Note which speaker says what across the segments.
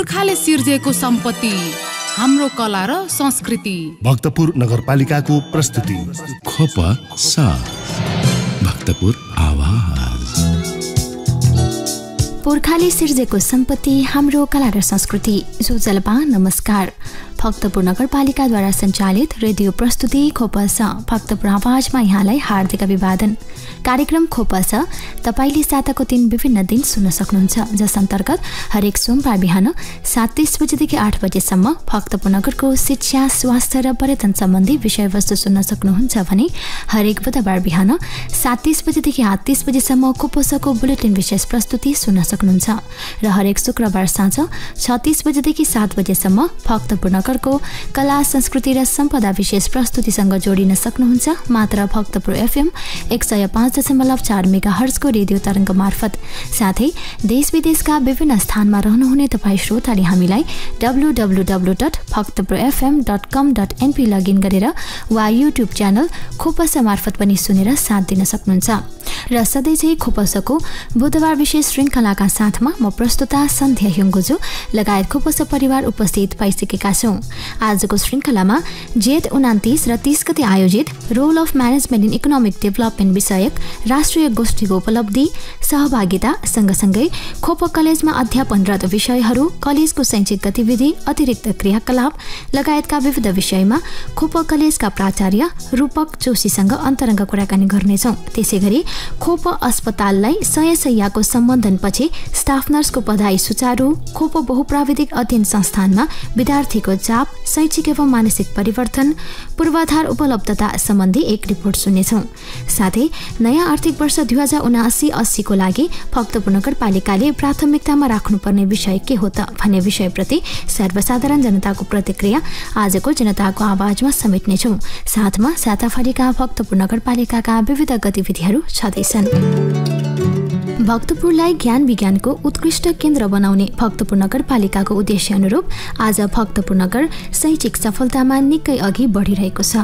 Speaker 1: पुर्खाले सिर्जेको सम्पत्ति हाम्रो कला र संस्कृति।
Speaker 2: भक्तपुर नगरपालिकाको प्रस्तुति
Speaker 3: खोपसा भक्तपुर आवाज।
Speaker 4: पुर्खाले सिर्जेको सम्पत्ति हाम्रो कला र संस्कृति। सुजलपा नमस्कार। भक्तपुर नगरपालिकाद्वारा सञ्चालित रेडियो प्रस्तुति खोपसा भक्तपुर आवाजमा यहाँलाई हार्दिक अभिवादन। कार्यक्रम खोपसा तपाईले साताको दिन विभिन्न दिन सुन्न सक्नुहुन्छ, जस अन्तर्गत हरेक सोमबार बिहान 7:30 बजेदेखि 8 बजेसम्म भक्तपुर नगरको शिक्षा, स्वास्थ्य र पर्यटन सम्बन्धी विषयवस्तु सुन्न सक्नुहुन्छ भने हरेक बुधबार बिहान 7:30 बजेदेखि 8:30 बजेसम्म खोपसाको बुलेटिन विशेष प्रस्तुति सुन्न सक्नुहुन्छ र हरेक शुक्रबार साँझ 6:30 बजेदेखि 7 बजेसम्म भक्तपुर नगरको कला, संस्कृति र सम्पदा विशेष प्रस्तुतिसँग जोडिन सक्नुहुन्छ मात्र भक्तपुर एफएम 105.4 मेगाहर्जको रेडियो तरङ्ग मार्फत। साथै देश विदेशका विभिन्न स्थानमा रहनुहुने तपाईँ श्रोताले हामीलाई www.bhaktapurfm.com.np लगइन गरेर वा युट्युब च्यानल खोपसा मार्फत पनि सुनेर साथ दिन सक्नुहुन्छ। र सधैँझै खोपसाको बुधबार विशेष श्रृङ्खलाका साथमा म प्रस्तुता सन्ध्या हिङ्गुजु लगायत खोपसा परिवार उपस्थित पाइसकेका छौँ। आजको श्रृङ्खलामा जेठ 29 र 30 गते आयोजित role of management in economic development विषयक राष्ट्रिय गोष्ठीको उपलब्धि, सहभागिता सँगसँगै खोप कलेजमा अध्यापनरत विषयहरू, कलेजको शैक्षिक गतिविधि, अतिरिक्त क्रियाकलाप लगायतका विविध विषयमा खोप कलेजका प्राचार्य रूपक जोशीसँग अन्तरङ्ग कुराकानी गर्नेछौँ। त्यसैगरी खोप अस्पताललाई शय्याको सम्बन्धनपछि स्टाफ नर्सको पढाइ सुचारू, खोप बहुप्राविधिक अध्ययन संस्थानमा विद्यार्थीको चाप, शैक्षिक एवं मानसिक परिवर्तन, पूर्वाधार उपलब्धता सम्बन्धी एक रिपोर्ट सुन्नेछौँ। साथै नयाँ आर्थिक वर्ष 2079-80 को लागि भक्तपुर नगरपालिकाले प्राथमिकतामा राख्नुपर्ने विषय के हो त भन्ने विषयप्रति सर्वसाधारण जनताको प्रतिक्रिया आजको जनताको आवाजमा समेट्नेछौँ। साथमा साताफारीका भक्तपुर नगरपालिकाका विविध गतिविधिहरू छँदैछन्। भक्तपुरलाई ज्ञान विज्ञानको उत्कृष्ट केन्द्र बनाउने भक्तपुर नगरपालिकाको उद्देश्य अनुरूप आज भक्तपुर नगर शैक्षिक सफलतामा निकै अघि बढिरहेको छ।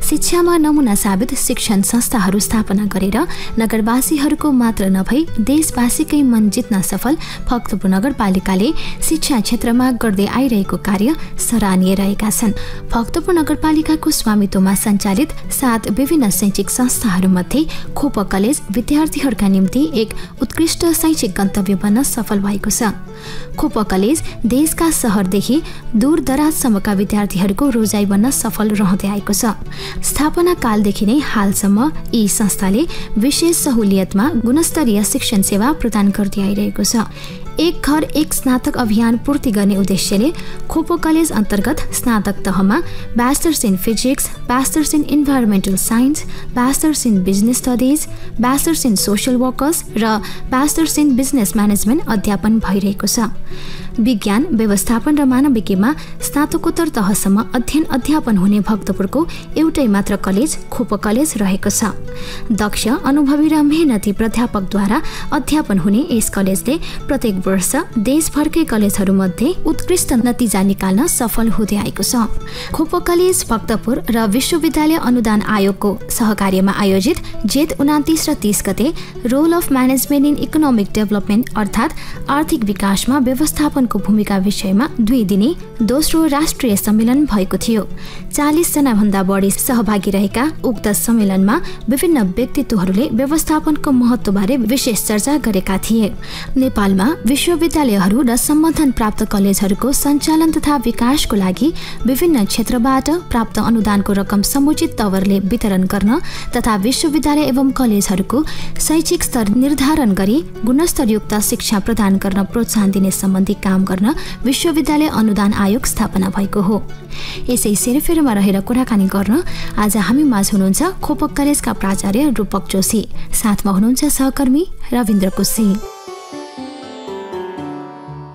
Speaker 4: शिक्षामा नमुना साबित शिक्षण संस्थाहरू स्थापना गरेर नगरवासीहरूको मात्र नभई देशवासीकै मन जित्न सफल भक्तपुर नगरपालिकाले शिक्षा क्षेत्रमा गर्दै आइरहेको कार्य सराहनीय रहेका छन्। भक्तपुर नगरपालिकाको स्वामित्वमा सञ्चालित 7 विभिन्न शैक्षिक संस्थाहरूमध्ये खोप कलेज विद्यार्थीहरूका निम्ति एक उत्कृष्ट शैक्षिक गन्तव्य बन्न सफल भएको छ। खोप कलेज देशका शहरदेखि दूरदराजसम्मका विद्यार्थीहरूको रोजाइ बन्न सफल रहँदै आएको छ। स्थापना कालदेखि नै हालसम्म यी संस्थाले विशेष सहुलियतमा गुणस्तरीय शिक्षण सेवा प्रदान गर्दै आइरहेको छ। एक घर एक स्नातक अभियान पूर्ति गर्ने उद्देश्यले खोपो कलेज अन्तर्गत स्नातक तहमा bachelors in physics, bachelors in environmental science, bachelors in business studies, bachelors in social workers र ब्याचलर्स इन बिजनेस म्यानेजमेन्ट अध्यापन भइरहेको छ। विज्ञान, व्यवस्थापन र मानविकीमा स्नातकोत्तर तहसम्म अध्ययन अध्यापन हुने भक्तपुरको एउटै मात्र कलेज खोप कलेज रहेको छ। दक्ष, अनुभवी र मेहनती प्राध्यापकद्वारा अध्यापन हुने यस कलेजले प्रत्येक वर्ष देशभरकै कलेजहरूमध्ये उत्कृष्ट नतिजा निकाल्न सफल हुँदै आएको छ। खोप कलेज भक्तपुर र विश्वविद्यालय अनुदान आयोगको सहकार्यमा आयोजित जेठ 29 र 30 गते role of management in economic development अर्थात् आर्थिक विकासमा व्यवस्थापनको भूमिका विषयमा 2 दिने दोस्रो राष्ट्रिय सम्मेलन भएको थियो। 40 जना भन्दा बढी सहभागी रहेका उक्त सम्मेलनमा विभिन्न व्यक्तित्वहरूले व्यवस्थापनको महत्त्वबारे विशेष चर्चा गरेका थिए। नेपालमा विश्वविद्यालयहरू र सम्बन्धन प्राप्त कलेजहरूको सञ्चालन तथा विकासको लागि विभिन्न क्षेत्रबाट प्राप्त अनुदानको रकम समुचित तवरले वितरण गर्न तथा विश्वविद्यालय एवं कलेजहरूको शैक्षिक स्तर निर्धारण गरी गुणस्तरयुक्त शिक्षा प्रदान गर्न प्रोत्साहन दिने सम्बन्धी काम गर्न विश्वविद्यालय अनुदान आयोग स्थापना भएको हो। यसै सेरोफेरोमा रहेर कुराकानी गर्न आज हामी माझ हुनुहुन्छ खोप कलेजका प्राचार्य रूपक जोशी, साथमा हुनुहुन्छ सहकर्मी रविन्द्र कुसी।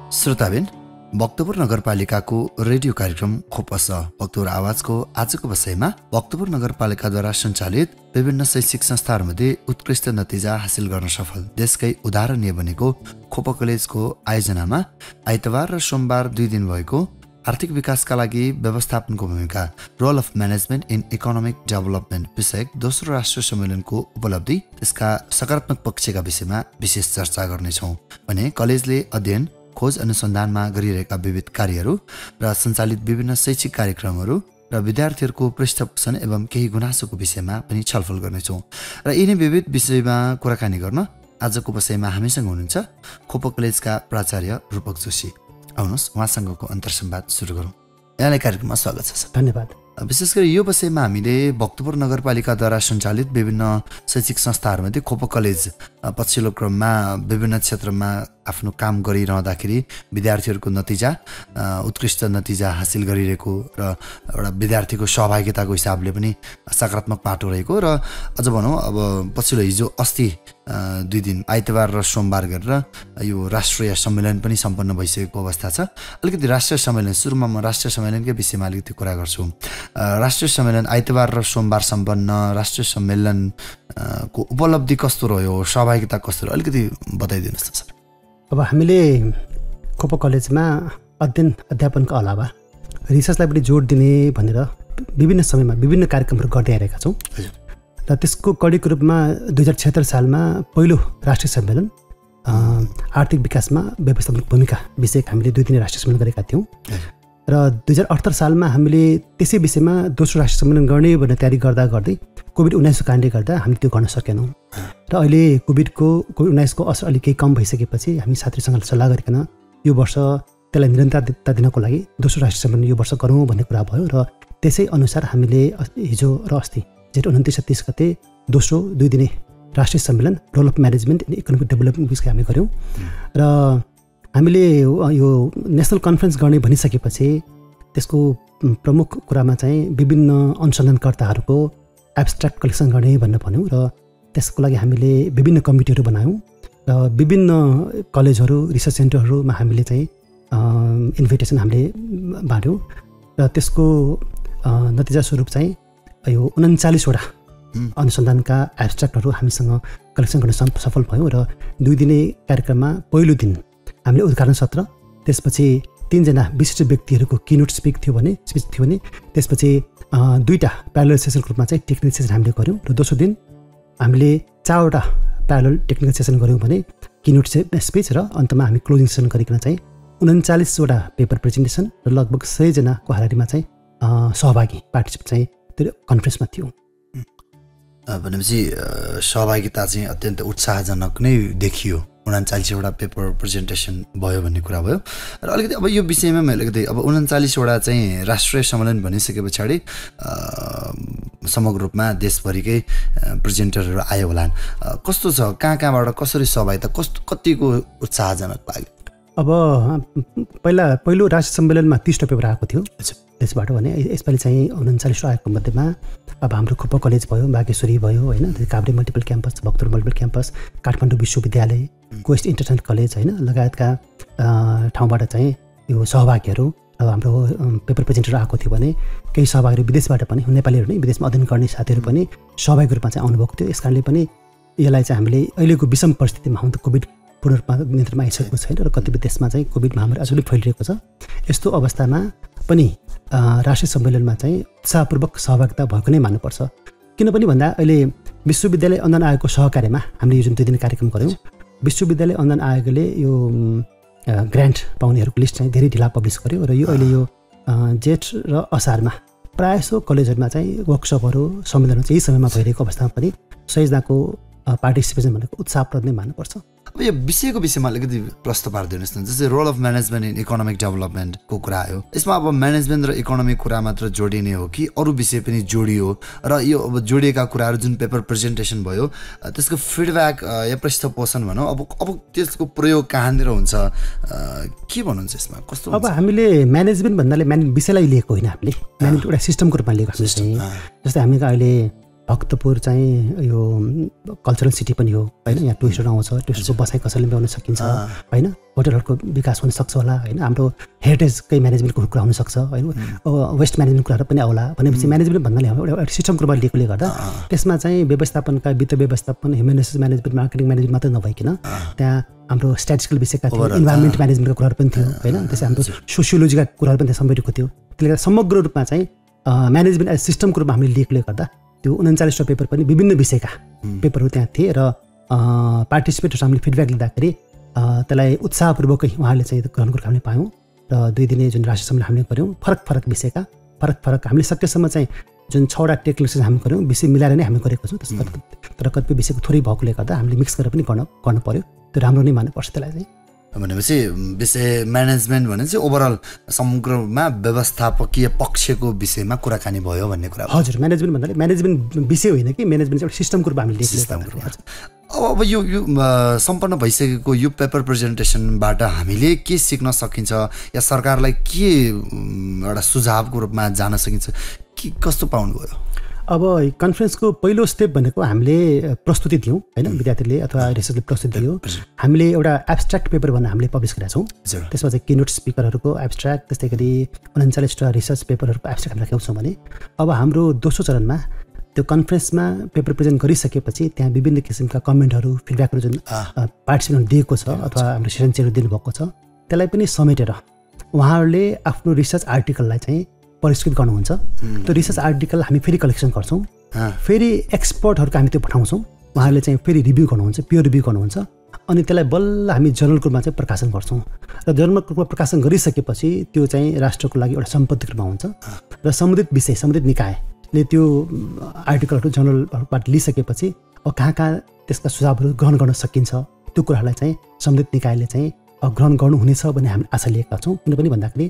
Speaker 5: श्रोताबिन, भक्तपुर नगरपालिकाको रेडियो कार्यक्रम खोपस भक्तपुर आवाजको आजको विषयमा भक्तपुर नगरपालिकाद्वारा सञ्चालित विभिन्न शैक्षिक संस्थाहरूमध्ये उत्कृष्ट नतिजा हासिल गर्न सफल देशकै उदाहरणीय बनेको खोप कलेजको आयोजनामा आइतबार र सोमबार 2 दिन भएको आर्थिक विकासका लागि व्यवस्थापनको भूमिका role of management in economic development विषयक दोस्रो राष्ट्रिय सम्मेलनको उपलब्धि, त्यसका सकारात्मक पक्षका विषयमा विशेष चर्चा गर्नेछौँ भने कलेजले अध्ययन, खोज अनुसन्धानमा गरिरहेका विविध कार्यहरू र सञ्चालित विभिन्न शैक्षिक कार्यक्रमहरू र विद्यार्थीहरूको पृष्ठपोषण एवं केही गुनासोको विषयमा पनि छलफल गर्नेछौँ। र यिनै विविध विषयमा कुराकानी गर्न आजको विषयमा हामीसँग हुनुहुन्छ खोपो कलेजका प्राचार्य रूपक जोशी। आउनुहोस् उहाँसँगको अन्तर्संवाद सुरु गरौँ। यहाँलाई कार्यक्रममा स्वागत छ सर।
Speaker 6: धन्यवाद।
Speaker 5: विशेष गरी यो विषयमा हामीले भक्तपुर नगरपालिकाद्वारा सञ्चालित विभिन्न शैक्षिक संस्थाहरूमध्ये खोपो कलेज पछिल्लो क्रममा विभिन्न क्षेत्रमा आफ्नो काम गरिरहँदाखेरि विद्यार्थीहरूको नतिजा उत्कृष्ट नतिजा हासिल गरिरहेको र एउटा विद्यार्थीको सहभागिताको हिसाबले पनि सकारात्मक पाटो रहेको र अझ भनौँ अब पछिल्लो हिजो अस्ति 2 दिन आइतबार र सोमबार गरेर यो राष्ट्रिय सम्मेलन पनि सम्पन्न भइसकेको अवस्था छ। अलिकति राष्ट्रिय सम्मेलन सुरुमा म राष्ट्रिय सम्मेलनकै विषयमा अलिकति कुरा गर्छु। राष्ट्रिय सम्मेलन आइतबार र सोमबार सम्पन्न राष्ट्रिय सम्मेलनको उपलब्धि कस्तो रह्यो, सहभागिता कस्तो रह्यो, अलिकति बताइदिनुहोस् न सर।
Speaker 6: अब हामीले खोपो कलेजमा अध्यापनको अलावा रिसर्चलाई पनि जोड दिने भनेर विभिन्न समयमा विभिन्न कार्यक्रमहरू गर्दै आइरहेका छौँ र त्यसको कडीको रूपमा 2076 सालमा पहिलो राष्ट्रिय सम्मेलन आर्थिक विकासमा व्यवस्थापन भूमिका विषयक हामीले 2 दिने राष्ट्रिय सम्मेलन गरेका थियौँ र 2078 सालमा हामीले त्यसै विषयमा दोस्रो राष्ट्रिय सम्मेलन गर्ने भनेर तयारी गर्दै कोभिड-19 कारणले गर्दा हामी त्यो गर्न सकेनौँ र अहिले कोभिड-19 को असर अलिक केही कम भइसकेपछि हामी साथीहरूसँग सल्लाह गरिकन यो वर्ष त्यसलाई निरन्तरता दिनको लागि दोस्रो राष्ट्रिय सम्मेलन यो वर्ष गरौँ भन्ने कुरा भयो र त्यसै अनुसार हामीले हिजो र अस्ति जेठ 29-30 गते दोस्रो 2 दिने राष्ट्रिय सम्मेलन role of management and economic development विषय हामी गऱ्यौँ र हामीले यो नेसनल कन्फरेन्स गर्ने भनिसकेपछि त्यसको प्रमुख कुरामा चाहिँ विभिन्न अनुसन्धानकर्ताहरूको एब्स्ट्र्याक्ट कलेक्सन गर्ने भनेर भन्यौँ र त्यसको लागि हामीले विभिन्न कमिटीहरू बनायौँ र विभिन्न कलेजहरू रिसर्च सेन्टरहरूमा हामीले चाहिँ इन्भिटेसन हामीले बाँड्यौँ र त्यसको नतिजा स्वरूप चाहिँ यो 39वटा अनुसन्धानका एब्स्ट्र्याक्टहरू हामीसँग कलेक्सन गर्न सफल भयौँ र 2 दिने कार्यक्रममा पहिलो दिन हामीले उद्घाटन सत्र, त्यसपछि 3 जना विशिष्ट व्यक्तिहरूको किनोट स्पिच थियो भने त्यसपछि 2टा प्यारलल सेसनको रूपमा चाहिँ टेक्निकल सेसन हामीले गऱ्यौँ र दोस्रो दिन हामीले 4वटा प्यारलल टेक्निकल सेसन गऱ्यौँ भने किनोट स्पिच र अन्तमा हामी क्लोजिङ सेसन गरिकन चाहिँ 39वटा पेपर प्रेजेन्टेसन र लगभग 100 जनाको हाराहारीमा चाहिँ सहभागी पार्टिसिपेट चाहिँ त्यो कन्फरेन्समा थियो।
Speaker 5: भनेपछि सहभागिता चाहिँ अत्यन्त उत्साहजनक नै देखियो। 39वटा पेपर प्रेजेन्टेसन भयो भन्ने कुरा भयो र अलिकति अब यो विषयमा मैले अलिकति अब 39वटा चाहिँ राष्ट्रिय सम्मेलन भनिसके पछाडि समग्र रूपमा देशभरिकै प्रेजेन्टरहरू आयो होलान्। कस्तो छ, कहाँबाट कसरी सहभागिता कतिको उत्साहजनक लाग्यो?
Speaker 6: अब पहिलो राष्ट्रिय सम्मेलनमा 30 पेपर आएको थियो त्यसबाट भने यसपालि चाहिँ 39 आएको मध्येमा अब हाम्रो खोपो कलेज भयो, बागेश्वरी भयो होइन, Kavre multiple campus, Bhaktapur multiple campus, Kathmandu विश्वविद्यालय, क्वेस्ट इन्टरनेसनल कलेज होइन लगायतका ठाउँबाट चाहिँ यो सहभागीहरू अब हाम्रो पेपर प्रेजेन्टर आएको थियो भने केही सहभागीहरू विदेशबाट पनि नेपालीहरू नै विदेशमा अध्ययन गर्ने साथीहरू पनि सहभागी रूपमा चाहिँ आउनुभएको थियो। यस कारणले पनि यसलाई चाहिँ हामीले अहिलेको विषम परिस्थितिमा हुन त कोभिड पूर्ण रूपमा नियन्त्रणमा आइसकेको छैन र कतिपय देशमा चाहिँ कोभिड महामारी अझै फैलिरहेको छ। यस्तो अवस्थामा पनि राष्ट्रिय सम्मेलनमा चाहिँ उत्साहपूर्वक सहभागिता भएको नै मान्नुपर्छ। किनभने भन्दा अहिले विश्वविद्यालय अनुदान आयोगको सहकार्यमा हामीले यो जुन 2 दिन कार्यक्रम गऱ्यौँ, विश्वविद्यालय अनुदान आयोगले यो ग्रान्ट पाउनेहरूको लिस्ट चाहिँ धेरै ढिला पब्लिस गर्यो र यो अहिले यो जेठ र असारमा प्रायःसो कलेजहरूमा चाहिँ वर्कसपहरू सम्मेलनहरू चाहिँ यही समयमा भइरहेको अवस्थामा पनि 100 जनाको पार्टिसिपेसन भनेको उत्साहप्रद नै मान्नुपर्छ।
Speaker 5: अब यो विषयको विषयमा अलिकति प्रश्न पारिदिनुहोस् न। जस्तै role of management in economic डेभलपमेन्टको कुरा आयो, यसमा अब म्यानेजमेन्ट र इकोनोमिक कुरा मात्र जोडिने हो कि अरू विषय पनि जोडियो र यो अब जोडिएका कुराहरू जुन पेपर प्रेजेन्टेसन भयो त्यसको फिडब्याक या पृष्ठपोषण भनौँ अब त्यसको प्रयोग कहाँनिर हुन्छ, के भन्नुहुन्छ यसमा कस्तो?
Speaker 6: अब हामीले म्यानेजमेन्ट भन्नाले विषयलाई लिएको होइन, हामीले म्यानेजमेन्ट एउटा सिस्टमको रूपमा लिएको हामीले चाहिँ। जस्तै हामीले अहिले भक्तपुर चाहिँ यो कल्चरल सिटी पनि हो होइन, यहाँ टुरिस्टहरू आउँछ, टुरिस्टको बसाइ कसैले ल्याउन सकिन्छ होइन, होटलहरूको विकास हुनसक्छ होला होइन, हाम्रो हेरिटेजकै म्यानेजमेन्टको कुरा हुनसक्छ होइन, वेस्ट म्यानेजमेन्ट कुराहरू पनि आउला भनेपछि म्यानेजमेन्ट भन्नाले हाम्रो एउटा सिस्टमको रूपमा लिएकोले गर्दा त्यसमा चाहिँ व्यवस्थापनका वित्त व्यवस्थापन, human resource management, marketing management मात्रै नभइकन त्यहाँ हाम्रो स्ट्याटिस्टिकल विषयका थियो, इन्भाइरोमेन्ट म्यानेजमेन्टको कुराहरू पनि थियो होइन, त्यसै हाम्रो सोसियोलोजीका कुराहरू पनि त्यहाँ समेटेको थियो। त्यसले गर्दा समग्र रूपमा चाहिँ म्यानेजमेन्ट एज सिस्टमको रूपमा हामीले लिएकोले गर्दा त्यो 39वटा पेपर पनि विभिन्न विषयका पेपरहरू त्यहाँ थिए र पार्टिसिपेटहरू हामीले फिडब्याक लिँदाखेरि त्यसलाई उत्साहपूर्वकै उहाँहरूले चाहिँ ग्रहण गरेको हामीले पायौँ र 2 दिने जुन राष्ट्रिय सम्मेलन हामीले गऱ्यौँ फरक विषयका फरक हामीले सकेसम्म चाहिँ जुन 6वटा टेक लेक्चर हामी गऱ्यौँ विषय मिलाएर नै हामी गरेको छौँ तर कतिपय विषयको थोरै भएकोले गर्दा हामीले मिक्स गरेर पनि गर्नु पर्यो त्यो राम्रो नै मान्नुपर्छ त्यसलाई चाहिँ
Speaker 5: भनेपछि विषय म्यानेजमेन्ट भने चाहिँ ओभरअल समग्रमा व्यवस्थापकीय पक्षको विषयमा कुराकानी भयो भन्ने कुरा
Speaker 6: हजुर म्यानेजमेन्ट भन्नाले म्यानेजमेन्ट विषय होइन कि म्यानेजमेन्ट चाहिँ एउटा सिस्टमको रूपमा हामीले
Speaker 5: सिस्टमको रूपमा अब यो सम्पन्न भइसकेको यो पेपर प्रेजेन्टेसनबाट हामीले के सिक्न सकिन्छ या सरकारलाई के एउटा सुझावको रूपमा जान सकिन्छ के कस्तो पाउनुभयो
Speaker 6: अब कन्फरेन्सको पहिलो स्टेप भनेको हामीले प्रस्तुति दियौँ होइन विद्यार्थीले अथवा रिसर्चले प्रस्तुति दियो हामीले एउटा एब्स्ट्र्याक्ट पेपर भनेर हामीले पब्लिस गरेका छौँ त्यसमा चाहिँ किनोट स्पिकरहरूको एब्स्ट्र्याक्ट त्यस्तै गरी 39वटा रिसर्च पेपरहरूको एब्स्ट्र्याक्ट हामी राखेका छौँ भने अब हाम्रो दोस्रो चरणमा त्यो कन्फरेन्समा पेपर प्रेजेन्ट गरिसकेपछि त्यहाँ विभिन्न किसिमका कमेन्टहरू फिडब्याकहरू जुन पार्टिसिपेन्ट दिएको छ अथवा हाम्रो सेसन चेयरहरू दिनुभएको छ त्यसलाई पनि समेटेर उहाँहरूले आफ्नो रिसर्च आर्टिकललाई चाहिँ परिष्कृत गर्नुहुन्छ त्यो रिसर्च आर्टिकल हामी फेरि कलेक्सन गर्छौँ फेरि एक्सपर्टहरूको हामी त्यो पठाउँछौँ उहाँहरूले चाहिँ फेरि रिभ्यू गर्नुहुन्छ पियर रिभ्यू गर्नुहुन्छ अनि त्यसलाई बल्ल हामी जर्नलको रूपमा चाहिँ प्रकाशन गर्छौँ र जर्नलको रूपमा प्रकाशन गरिसकेपछि त्यो चाहिँ राष्ट्रको लागि एउटा सम्पत्तिको रूपमा हुन्छ र सम्बन्धित निकायले त्यो आर्टिकलहरू जर्नलहरूबाट लिइसकेपछि अब कहाँ त्यसका सुझावहरू ग्रहण गर्न सकिन्छ त्यो कुराहरूलाई चाहिँ सम्बन्धित निकायले चाहिँ ग्रहण गर्नुहुनेछ भन्ने हामी आशा लिएका छौँ किनभने भन्दाखेरि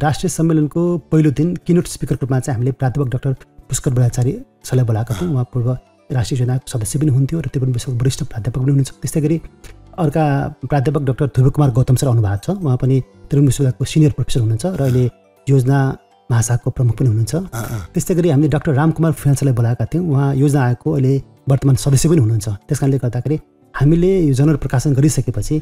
Speaker 6: राष्ट्रिय सम्मेलनको पहिलो दिन किनोट स्पिकरको रूपमा चाहिँ हामीले प्राध्यापक डाक्टर पुष्कर बडाचार्य सरलाई बोलाएका थियौँ उहाँ पूर्व राष्ट्रिय योजनाको सदस्य पनि हुन्थ्यो र त्यो पनि विश्वको वरिष्ठ प्राध्यापक पनि हुनुहुन्छ त्यस्तै गरी अर्का प्राध्यापक डाक्टर ध्रुव कुमार गौतम सर आउनुभएको छ उहाँ पनि त्रिभुवन विश्वविद्यालयको सिनियर प्रोफेसर हुनुहुन्छ र अहिले योजना महाशाखाको प्रमुख पनि हुनुहुन्छ त्यस्तै गरी हामीले डाक्टर रामकुमार फुयाल सरलाई बोलाएका थियौँ उहाँ योजना आयोगको अहिले वर्तमान सदस्य पनि हुनुहुन्छ त्यस कारणले गर्दाखेरि हामीले यो जर्नल प्रकाशन गरिसकेपछि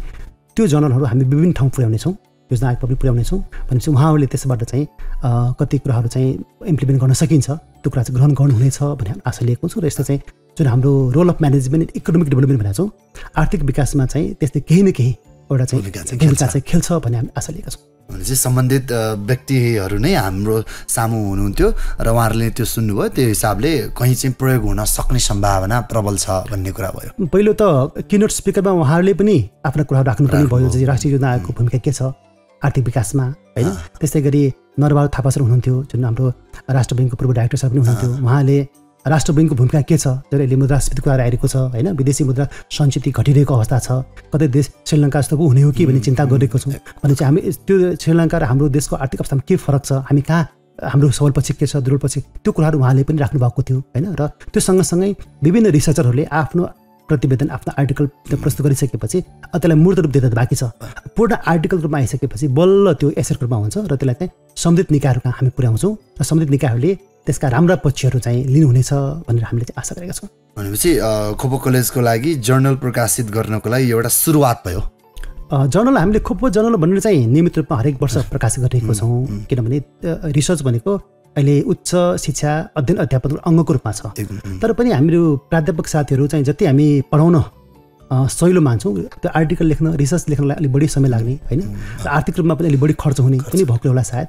Speaker 6: त्यो जर्नलहरू हामी विभिन्न ठाउँ पुर्याउनेछौँ योजना आयोग पनि पुर्याउनेछौँ भनेपछि उहाँहरूले त्यसबाट चाहिँ कति कुराहरू चाहिँ इम्प्लिमेन्ट गर्न सकिन्छ त्यो कुरा चाहिँ ग्रहण गर्नुहुनेछ भन्ने आशा लिएको छु र यस्तो चाहिँ जुन हाम्रो role of management economic development भनेको छौँ आर्थिक विकासमा चाहिँ त्यस्तै केही न केही एउटा चाहिँ भूमिका चाहिँ खेल्छ भन्ने हामी आशा लिएका छौँ
Speaker 5: भनेपछि सम्बन्धित व्यक्तिहरू नै हाम्रो सामु हुनुहुन्थ्यो र उहाँहरूले त्यो सुन्नुभयो त्यो हिसाबले कहीँ चाहिँ प्रयोग हुन सक्ने सम्भावना प्रबल छ भन्ने कुरा भयो
Speaker 6: पहिलो त किनोट स्पिकरमा उहाँहरूले पनि आफ्ना कुराहरू राख्नुपर्ने भयो चाहिँ राष्ट्रिय योजना आयोगको भूमिका के छ आर्थिक विकासमा होइन त्यस्तै गरी नरबहादुर थापा सर हुनुहुन्थ्यो जुन हाम्रो राष्ट्र ब्याङ्कको पूर्व डाइरेक्टर सर पनि हुनुहुन्थ्यो उहाँले राष्ट्र ब्याङ्कको भूमिका के छ जब अहिले मुद्रास्फीति कुरा आइरहेको छ होइन विदेशी मुद्रा सञ्चित घटिरहेको अवस्था छ कतै देश श्रीलङ्का जस्तो हुने हो कि भन्ने चिन्ता गरिरहेको छौँ भने चाहिँ हामी त्यो श्रीलङ्का र हाम्रो देशको आर्थिक अवस्थामा के फरक छ हामी कहाँ हाम्रो सबलपछि के छ दुर्बलपछि त्यो कुराहरू उहाँले पनि राख्नु भएको थियो होइन र त्यो सँगसँगै विभिन्न रिसर्चरहरूले आफ्नो प्रतिवेदन आफ्नो आर्टिकल प्रस्तुत गरिसकेपछि त्यसलाई मूर्त रूप दिँदा बाँकी छ पूर्ण आर्टिकल रूपमा आइसकेपछि बल्ल त्यो एसेटको रूपमा हुन्छ र त्यसलाई चाहिँ सम्बन्धित निकायहरू कहाँ हामी पुर्याउँछौँ र सम्बन्धित निकायहरूले त्यसका राम्रा पक्षहरू चाहिँ लिनुहुनेछ भनेर हामीले चाहिँ आशा गरेका छौँ
Speaker 5: भनेपछि खोपो कलेजको लागि जर्नल प्रकाशित गर्नको लागि एउटा सुरुवात भयो
Speaker 6: जर्नल हामीले खोपो जर्नल भनेर चाहिँ नियमित रूपमा हरेक वर्ष प्रकाशित गरिरहेको छौँ किनभने रिसर्च भनेको अहिले उच्च शिक्षा अध्ययन अध्यापन अङ्गको रूपमा छ तर पनि हामीहरू प्राध्यापक साथीहरू चाहिँ जति हामी पढाउन सहिलो मान्छौँ त्यो आर्टिकल लेख्न रिसर्च लेख्नलाई अलिक बढी समय लाग्ने होइन र आर्थिक रूपमा पनि अलिक बढी खर्च हुने पनि भएको होला सायद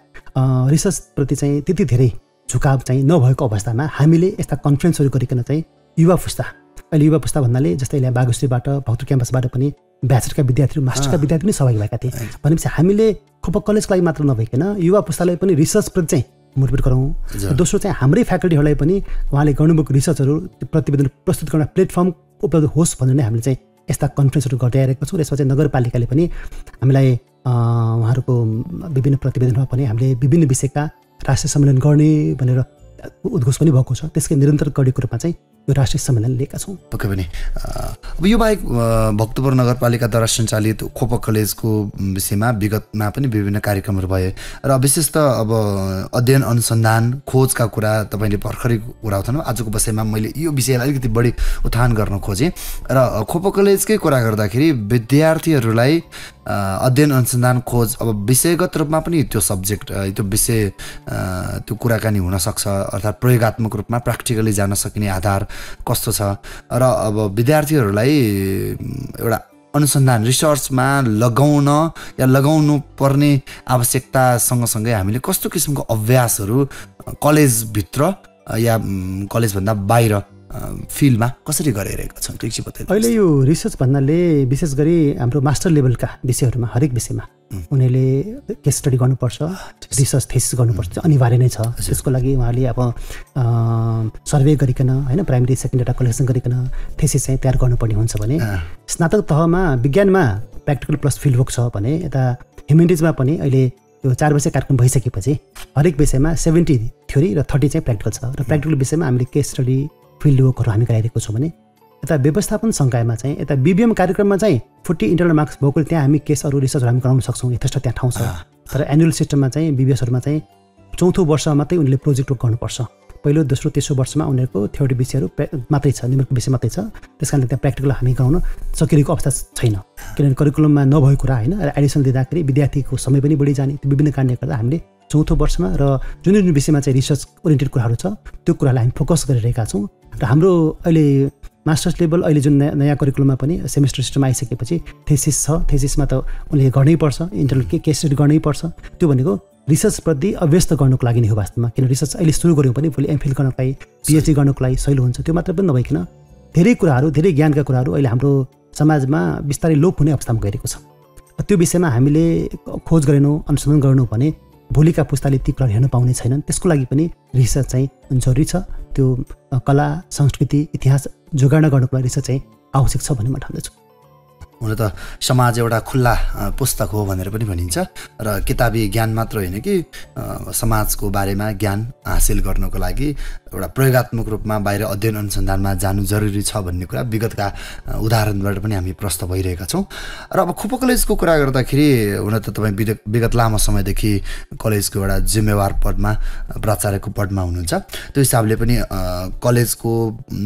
Speaker 6: रिसर्चप्रति चाहिँ त्यति धेरै झुकाव चाहिँ नभएको अवस्थामा हामीले यस्ता कन्फरेन्सहरू गरिकन चाहिँ युवा पुस्ता अहिले युवा पुस्ता भन्नाले जस्तै यहाँ बागुश्रीबाट भक्तपुर क्याम्पसबाट पनि ब्याचलरका विद्यार्थीहरू मास्टरका विद्यार्थी पनि सहभागी भएका थिए भनेपछि हामीले खोपो कलेजको लागि मात्र नभइकन युवा पुस्तालाई पनि रिसर्चप्रति चाहिँ मोटिभेट गरौँ दोस्रो चाहिँ हाम्रै फ्याकल्टीहरूलाई पनि उहाँले गर्नुभएको रिसर्चहरू प्रतिवेदन प्रस्तुत गर्न प्लेटफर्म उपलब्ध होस् भनेर नै हामीले चाहिँ यस्ता कन्फरेन्सहरू गर्दै आइरहेका छौँ र यसमा चाहिँ नगरपालिकाले पनि हामीलाई उहाँहरूको विभिन्न प्रतिवेदनमा पनि हामीले विभिन्न विषयका राष्ट्रिय सम्मेलन गर्ने भनेर उद्घोष पनि भएको छ त्यसकै निरन्तर कडीको रूपमा चाहिँ यो राष्ट्रिय सम्मेलन लिएका छौँ
Speaker 5: पक्कै पनि अब यो बाहेक भक्तपुर नगरपालिकाद्वारा सञ्चालित खोपो कलेजको विषयमा विगतमा पनि विभिन्न कार्यक्रमहरू भए र विशेष त अब अध्ययन अनुसन्धान खोजका कुरा तपाईँले भर्खरै कुरा उठाउनु आजको विषयमा मैले यो विषयलाई अलिकति बढी उठान गर्न खोजेँ र खोपो कलेजकै कुरा गर्दाखेरि विद्यार्थीहरूलाई अध्ययन अनुसन्धान खोज अब विषयगत रूपमा पनि त्यो सब्जेक्ट त्यो विषय त्यो कुराकानी हुनसक्छ अर्थात् प्रयोगात्मक रूपमा प्र्याक्टिकली जान सकिने आधार कस्तो छ र अब विद्यार्थीहरूलाई एउटा अनुसन्धान रिसर्चमा लगाउन या लगाउनु पर्ने आवश्यकता सँगसँगै हामीले कस्तो किसिमको अभ्यासहरू कलेजभित्र या कलेजभन्दा बाहिर फिल्डमा कसरी गरिरहेका छन् एकछिन बताइदिनुहोस्।
Speaker 6: अहिले यो रिसर्च भन्नाले विशेष गरी हाम्रो मास्टर लेभलका विषयहरूमा हरेक विषयमा उनीहरूले केस स्टडी गर्नुपर्छ, रिसर्च थेसिस गर्नुपर्छ, अनिवार्य नै छ। त्यसको लागि उहाँले अब सर्वे गरिकन होइन प्राइमेरी सेकेन्ड डाटा कलेक्सन गरिकन थेसिस चाहिँ तयार गर्नुपर्ने हुन्छ भने स्नातक तहमा विज्ञानमा प्र्याक्टिकल प्लस फिल्ड वर्क छ भने यता ह्युमेनिटिजमा पनि अहिले यो 4 वर्ष कार्यक्रम भइसकेपछि हरेक विषयमा 70 थ्योरी र 30 चाहिँ प्र्याक्टिकल छ र प्र्याक्टिकल विषयमा हामीले केस स्टडी फिल्ड वर्कहरू हामी गराइरहेको छौँ भने यता व्यवस्थापन संकायमा चाहिँ यता बिबिएम कार्यक्रममा चाहिँ 40 इन्टरनल मार्क्स भएको त्यहाँ हामी केसहरू रिसर्चहरू हामी गराउन सक्छौँ, यथेष्ट त्यहाँ ठाउँ छ। तर एनुअल सिस्टममा चाहिँ बिबिएसहरूमा चाहिँ 4थो वर्षमा मात्रै उनीहरूले प्रोजेक्ट वर्क गर्नुपर्छ। पहिलो दोस्रो तेस्रो वर्षमा उनीहरूको थ्योरी विषयहरू मात्रै छ, न्युमेरिकल विषय मात्रै छ। त्यस कारणले त्यहाँ प्र्याक्टिकल हामी गराउन सकिरहेको अवस्था छैन, किनभने करिकुलममा नभएको कुरा होइन। र एडिसन दिँदाखेरि विद्यार्थीको समय पनि बढी जाने, त्यो विभिन्न कारणले गर्दा हामीले 4थो वर्षमा र जुन जुन विषयमा चाहिँ रिसर्च ओरिएन्टेड कुराहरू छ त्यो कुरालाई हामी फोकस गरिरहेका छौँ। र हाम्रो अहिले मास्टर्स लेभल अहिले जुन नयाँ करिकुलममा पनि सेमेस्टर सिस्टम आइसकेपछि थेसिस छ, थेसिसमा त उनले गर्नैपर्छ, इन्टरनल केस स्टडी गर्नैपर्छ। त्यो भनेको रिसर्चप्रति अभ्यस्त गर्नुको लागि नै हो वास्तवमा, किन रिसर्च अहिले सुरु गऱ्यौँ भने भोलि एमफिल गर्नको लागि पिएचडी गर्नको लागि सहिलो हुन्छ। त्यो मात्र पनि नभइकन धेरै कुराहरू, धेरै ज्ञानका कुराहरू अहिले हाम्रो समाजमा बिस्तारै लोप हुने अवस्थामा गइरहेको छ। त्यो विषयमा हामीले खोज गरेनौँ, अनुसन्धान गर्नु भने भोलिका पुस्ताले ती कुराहरू हेर्न पाउने छैनन्। त्यसको लागि पनि रिसर्च चाहिँ जरुरी छ। त्यो कला संस्कृति इतिहास जोगाड गर्नुको लागि रिसर्च चाहिँ आवश्यक छ भन्ने म ठान्दछु।
Speaker 5: हुन त समाज एउटा खुल्ला पुस्तक हो भनेर पनि भनिन्छ र किताबी ज्ञान मात्र होइन कि समाजको बारेमा ज्ञान हासिल गर्नको लागि एउटा प्रयोगात्मक रूपमा बाहिर अध्ययन अनुसन्धानमा जानु जरुरी छ भन्ने कुरा विगतका उदाहरणबाट पनि हामी प्रष्ट भइरहेका छौँ। र अब खोप कलेजको कुरा गर्दाखेरि हुन त तपाईँ विगत लामो समयदेखि कलेजको एउटा जिम्मेवार पदमा प्राचार्यको पदमा हुनुहुन्छ। त्यो हिसाबले पनि कलेजको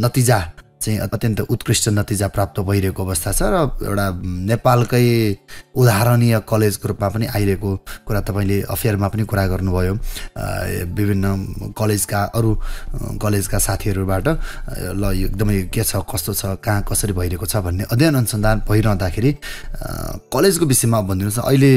Speaker 5: नतिजा चाहिँ अत्यन्त उत्कृष्ट नतिजा प्राप्त भइरहेको अवस्था छ र एउटा नेपालकै उदाहरणीय कलेजको रूपमा पनि आइरहेको कुरा तपाईँले अफेयरमा पनि कुरा गर्नुभयो। विभिन्न कलेजका अरू कलेजका साथीहरूबाट ल यो एकदमै के छ, कस्तो छ, कहाँ कसरी भइरहेको छ भन्ने अध्ययन अनुसन्धान भइरहँदाखेरि कलेजको विषयमा भनिदिनुहोस् न, अहिले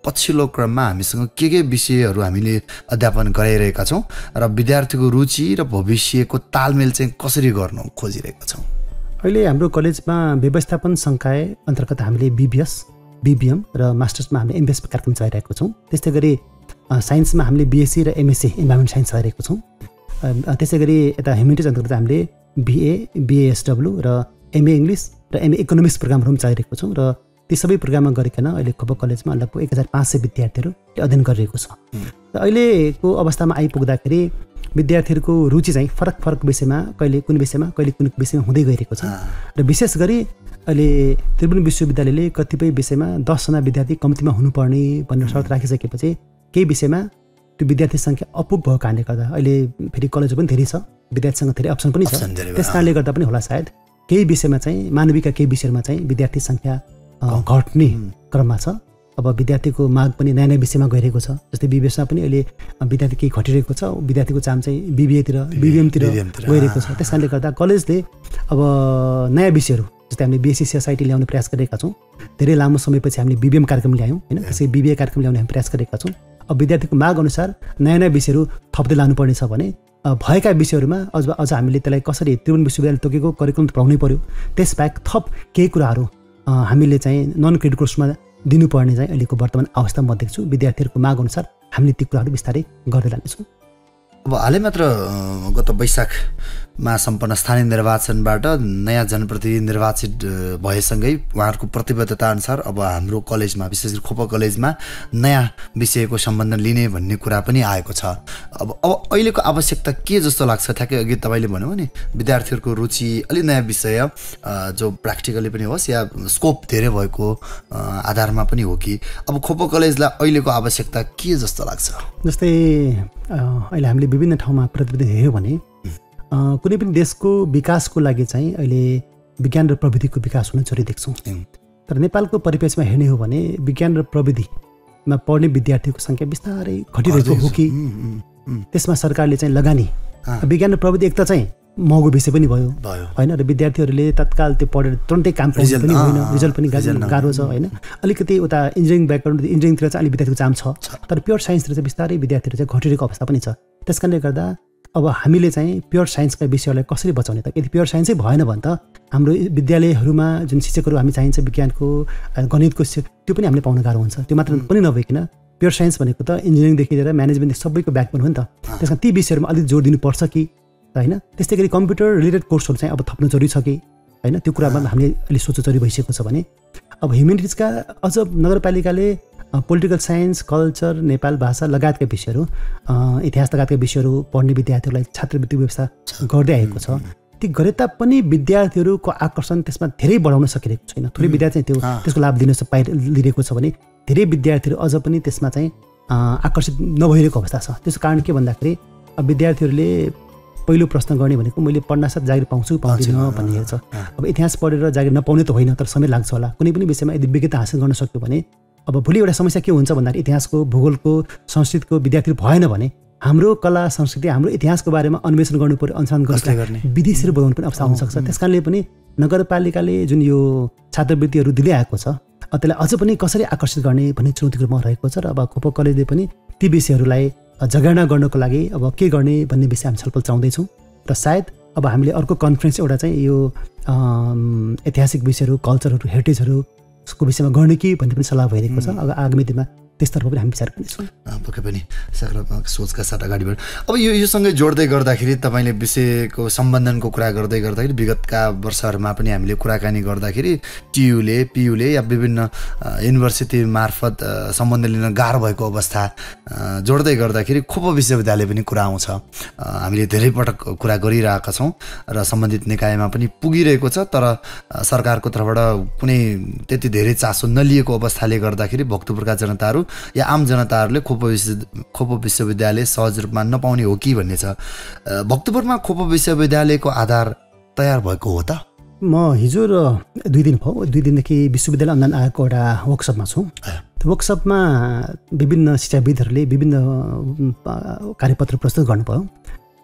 Speaker 5: पछिल्लो क्रममा हामीसँग के विषयहरू हामीले अध्यापन गराइरहेका छौँ र विद्यार्थीको रुचि र भविष्यको तालमेल चाहिँ कसरी गर्नु खोजिरहेका छौँ?
Speaker 6: अहिले हाम्रो कलेजमा व्यवस्थापन संकाय अन्तर्गत हामीले बिबिएस, बिबिएम र मास्टर्समा हामीले एमबिएस कार्यक्रम चलाइरहेको छौँ। त्यस्तै गरी साइन्समा हामीले बिएससी र एमएससी इन्भाइरोमेन्ट साइन्स चलाइरहेको छौँ। त्यसै गरी यता ह्युमेनिटिज अन्तर्गत हामीले बिए, बिएएसडब्ल्यू र एमए इङ्ग्लिस र एमए इकोनोमिक्स प्रोग्रामहरू पनि चलाइरहेको छौँ र ती सबै प्रोग्राममा गरिकन अहिले खोप कलेजमा लगभग 1500 विद्यार्थीहरू अध्ययन गरिरहेको छ। र अहिलेको अवस्थामा आइपुग्दाखेरि विद्यार्थीहरूको रुचि चाहिँ फरक फरक विषयमा, कहिले कुन विषयमा कहिले कुन विषयमा हुँदै गइरहेको छ। र विशेष गरी अहिले त्रिभुवन विश्वविद्यालयले कतिपय विषयमा 10 जना विद्यार्थी कम्तीमा हुनुपर्ने भन्ने शर्त राखिसकेपछि केही विषयमा त्यो विद्यार्थी सङ्ख्या अपुग भएको कारणले गर्दा अहिले फेरि कलेज पनि धेरै छ, विद्यार्थीसँग धेरै अप्सन पनि छ। त्यस कारणले गर्दा पनि होला सायद केही विषयमा चाहिँ मानविकका केही विषयमा चाहिँ विद्यार्थी सङ्ख्या घट्ने क्रममा छ। अब विद्यार्थीको माग पनि नयाँ नयाँ विषयमा गइरहेको छ। जस्तै बिबिएसमा पनि अहिले विद्यार्थी केही घटिरहेको छ, विद्यार्थीको चाम चाहिँ बिबिएतिर बिबिएमतिर गइरहेको छ। त्यस कारणले गर्दा कलेजले अब नयाँ विषयहरू जस्तै हामीले बिएससी सोसाइटी ल्याउने प्रयास गरेका छौँ। धेरै लामो समयपछि हामीले बिबिएम कार्यक्रम ल्यायौँ होइन, त्यसै बिबिए कार्यक्रम ल्याउने हामी प्रयास गरेका छौँ। अब विद्यार्थीको माग अनुसार नयाँ नयाँ विषयहरू थप्दै लानुपर्ने छ भने भएका विषयहरूमा अझ हामीले त्यसलाई कसरी त्रिभुवन विश्वविद्यालय तोकेको करिकुलम पढाउनै पर्यो। त्यसबाहेक थप केही कुराहरू हामीले चाहिँ नन क्रेडिट कोर्समा दिनुपर्ने चाहिँ अहिलेको वर्तमान अवस्था म देख्छु। विद्यार्थीहरूको माग अनुसार हामीले ती कुराहरू बिस्तारै गर्दै लानेछौँ।
Speaker 5: अब हालै मात्र गत वैशाखमा सम्पन्न स्थानीय निर्वाचनबाट नयाँ जनप्रतिनिधि निर्वाचित भएसँगै उहाँहरूको प्रतिबद्धता अनुसार अब हाम्रो कलेजमा विशेष गरी खोप कलेजमा नयाँ विषयको सम्बन्धन लिने भन्ने कुरा पनि आएको छ। अब अहिलेको आवश्यकता के जस्तो लाग्छ? ठ्याक्कै अघि तपाईँले भन्नुभयो नि विद्यार्थीहरूको रुचि अलि नयाँ विषय जो प्र्याक्टिकली पनि होस् या स्कोप धेरै भएको आधारमा पनि हो कि अब खोप कलेजलाई अहिलेको आवश्यकता के जस्तो लाग्छ?
Speaker 6: जस्तै अहिले हामीले विभिन्न ठाउँमा प्रतिवेदन हेऱ्यौँ भने कुनै पनि देशको विकासको लागि चाहिँ अहिले विज्ञान र प्रविधिको विकास हुन जरुरी देख्छौँ। तर नेपालको परिप्रेक्ष्यमा हेर्ने हो भने विज्ञान र प्रविधिमा पढ्ने विद्यार्थीको सङ्ख्या बिस्तारै घटिरहेको हो कि त्यसमा सरकारले चाहिँ लगानी, विज्ञान र प्रविधि एक त चाहिँ महँगो विषय पनि भयो होइन, र विद्यार्थीहरूले तत्काल त्यो पढेर तुरन्तै काम पाउने पनि होइन, रिजल्ट पनि गाह्रो छ होइन। अलिकति उता इन्जिनियरिङ ब्याकग्राउन्ड इन्जिनियरिङतिर चाहिँ अलिक विद्यार्थीको चाम छ, तर प्योर साइन्सतिर चाहिँ बिस्तारै विद्यार्थीहरू चाहिँ घटिरहेको अवस्था पनि छ। त्यस कारणले गर्दा अब हामीले चाहिँ प्योर साइन्सका विषयहरूलाई कसरी बचाउने त? यदि प्योर साइन्सै भएन भने त हाम्रो विद्यालयहरूमा जुन शिक्षकहरू हामी चाहिन्छ विज्ञानको गणितको त्यो पनि हामीले पाउन गाह्रो हुन्छ। त्यो मात्र पनि नभइकन प्योर साइन्स भनेको त इन्जिनियरिङदेखि लिएर म्यानेजमेन्ट सबैको ब्याकबोन हो नि त। त्यसमा ती विषयहरूमा अलिक जोड दिनुपर्छ कि होइन? त्यस्तै गरी कम्प्युटर रिलेटेड कोर्सहरू चाहिँ अब थप्नु जरुरी छ कि होइन? त्यो कुरामा हामीले अलिक सोच्नु जरुरी भइसकेको छ भने अब ह्युमेनिटिजका अझ नगरपालिकाले पोलिटिकल साइन्स, कल्चर, नेपाल भाषा लगायतका विषयहरू, इतिहास लगायतका विषयहरू पढ्ने विद्यार्थीहरूलाई छात्रवृत्ति व्यवस्था गर्दै आएको छ। ती गरे तापनि विद्यार्थीहरूको आकर्षण त्यसमा धेरै बढाउन सकिरहेको छैन। थोरै विद्यार्थी त्यो त्यसको लाभ लिइरहेको छ भने धेरै विद्यार्थीहरू अझ पनि त्यसमा चाहिँ आकर्षित नभइरहेको अवस्था छ। त्यसको कारण के भन्दाखेरि विद्यार्थीहरूले पहिलो प्रश्न गर्ने भनेको मैले पढ्नासाथ जागिर पाउँछु पाउँदिनँ भन्ने छ। अब इतिहास पढेर जागिर नपाउने त होइन, तर समय लाग्छ होला। कुनै पनि विषयमा यदि विज्ञता हासिल गर्न सक्यो भने अब भोलि एउटा समस्या के हुन्छ भन्दाखेरि इतिहासको, भूगोलको, संस्कृतको विद्यार्थी भएन भने हाम्रो कला संस्कृति, हाम्रो इतिहासको बारेमा अन्वेषण गर्नु पर्यो, अनुसन्धान गर्ने विदेशीहरू बोलाउनु पनि अवस्था हुनसक्छ। त्यस कारणले पनि नगरपालिकाले जुन यो छात्रवृत्तिहरू दिँदै आएको छ त्यसलाई अझ पनि कसरी आकर्षित गर्ने भन्ने चुनौतीको रूपमा रहेको छ। र अब खोप कलेजले पनि ती विषयहरूलाई जगेर्ना गर्नको लागि अब के गर्ने भन्ने विषय हामी छलफल चलाउँदैछौँ। र सायद अब हामीले अर्को कन्फरेन्स एउटा चाहिँ यो ऐतिहासिक विषयहरू, कल्चरहरू, हेरिटेजहरूको विषयमा गर्ने कि भन्ने पनि सल्लाह भइरहेको छ। अब आगामी दिनमा त्यसतर्फ पनि हामी विचार गर्नेछौँ।
Speaker 5: पक्कै पनि सकारात्मक सोचका साथ अगाडि बढ। अब योसँगै जोड्दै गर्दाखेरि तपाईँले विषयको सम्बन्धनको कुरा गर्दाखेरि विगतका वर्षहरूमा पनि हामीले कुराकानी गर्दाखेरि टियुले, पियुले या विभिन्न युनिभर्सिटी मार्फत सम्बन्ध लिन गाह्रो भएको अवस्था जोड्दै गर्दाखेरि खोप विश्वविद्यालय पनि कुरा आउँछ। हामीले धेरै पटक कुरा गरिरहेका छौँ र सम्बन्धित निकायमा पनि पुगिरहेको छ, तर सरकारको तर्फबाट कुनै त्यति धेरै चासो नलिएको अवस्थाले गर्दाखेरि भक्तपुरका जनताहरू या आम जनताहरूले खोप विश्वविद्यालय सहज रूपमा नपाउने हो कि भन्ने छ। भक्तपुरमा खोप विश्वविद्यालयको आधार तयार भएको हो त?
Speaker 6: म हिजो र 2 दिन भयो, 2 दिनदेखि विश्वविद्यालय अनुदान आयोगको एउटा वर्कसपमा छु। त्यो वर्कसपमा विभिन्न शिक्षाविदहरूले विभिन्न कार्यपत्र प्रस्तुत गर्नुभयो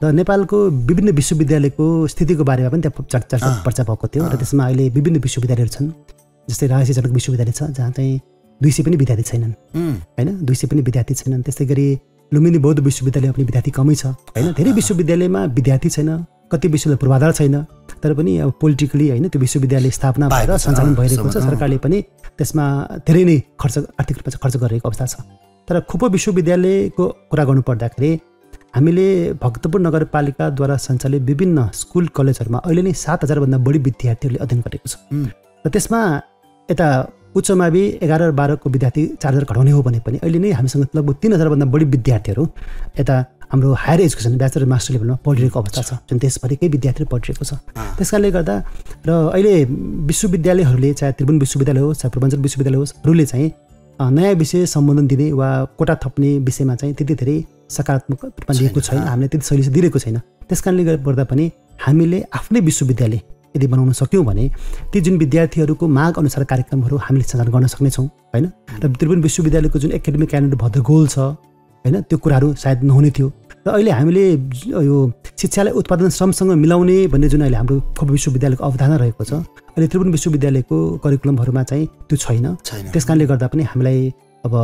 Speaker 6: र नेपालको विभिन्न विश्वविद्यालयको स्थितिको बारेमा पनि त्यहाँ चर्चा भएको थियो। र त्यसमा अहिले विभिन्न विश्वविद्यालयहरू छन्, जस्तै राजकीय जनक विश्वविद्यालय छ जहाँ चाहिँ 200 पनि विद्यार्थी छैनन् होइन, 200 पनि विद्यार्थी छैनन्। त्यस्तै गरी लुम्बिनी बौद्ध विश्वविद्यालय पनि विद्यार्थी कमै छ होइन। धेरै विश्वविद्यालयमा विद्यार्थी छैन, कति विश्वविद्यालय पूर्वाधार छैन, तर पनि अब पोलिटिकली होइन त्यो विश्वविद्यालय स्थापना भएर सञ्चालन भइरहेको छ। सरकारले पनि त्यसमा धेरै नै आर्थिक रूपमा खर्च गरिरहेको अवस्था छ। तर खोप विश्वविद्यालयको कुरा गर्नुपर्दाखेरि हामीले भक्तपुर नगरपालिकाद्वारा सञ्चालित विभिन्न स्कुल कलेजहरूमा अहिले नै 7,000 भन्दा बढी विद्यार्थीहरूले अध्ययन गरेको छ। र त्यसमा यता उच्च मावि 11-12 को विद्यार्थी 4,000 घटाउने हो भने पनि अहिले नै हामीसँग लगभग 3,000 भन्दा बढी विद्यार्थीहरू यता हाम्रो हायर एजुकेसन ब्याचलर मास्टर लेभलमा पढिरहेको अवस्था छ, जुन देशभरिकै विद्यार्थीहरू पढिरहेको छ। त्यस कारणले गर्दा र अहिले विश्वविद्यालयहरूले चाहे त्रिभुवन विश्वविद्यालय होस् चाहे पूर्वाञ्चल विश्वविद्यालय होस् हरूले चाहिँ नयाँ विषय सम्बोधन दिने वा कोटा थप्ने विषयमा चाहिँ त्यति धेरै सकारात्मक रूपमा लिएको छैन, हामीले त्यति शैली दिएको छैन। त्यस कारणले गर्दा पनि हामीले आफ्नै विश्वविद्यालय यदि बनाउन सक्यौँ भने ती जुन विद्यार्थीहरूको माग अनुसार कार्यक्रमहरू हामीले सञ्चालन गर्न सक्नेछौँ होइन। र त्रिभुवन विश्वविद्यालयको जुन एकाडेमिक क्यालेन्डर भद्र गोल छ होइन, त्यो कुराहरू सायद नहुने थियो। र अहिले हामीले यो शिक्षालाई उत्पादन श्रमसँग मिलाउने भन्ने जुन अहिले हाम्रो खोप विश्वविद्यालयको अवधारणा रहेको छ, अहिले त्रिभुवन विश्वविद्यालयको करिकुलमहरूमा चाहिँ त्यो छैन। त्यस कारणले गर्दा पनि हामीलाई अब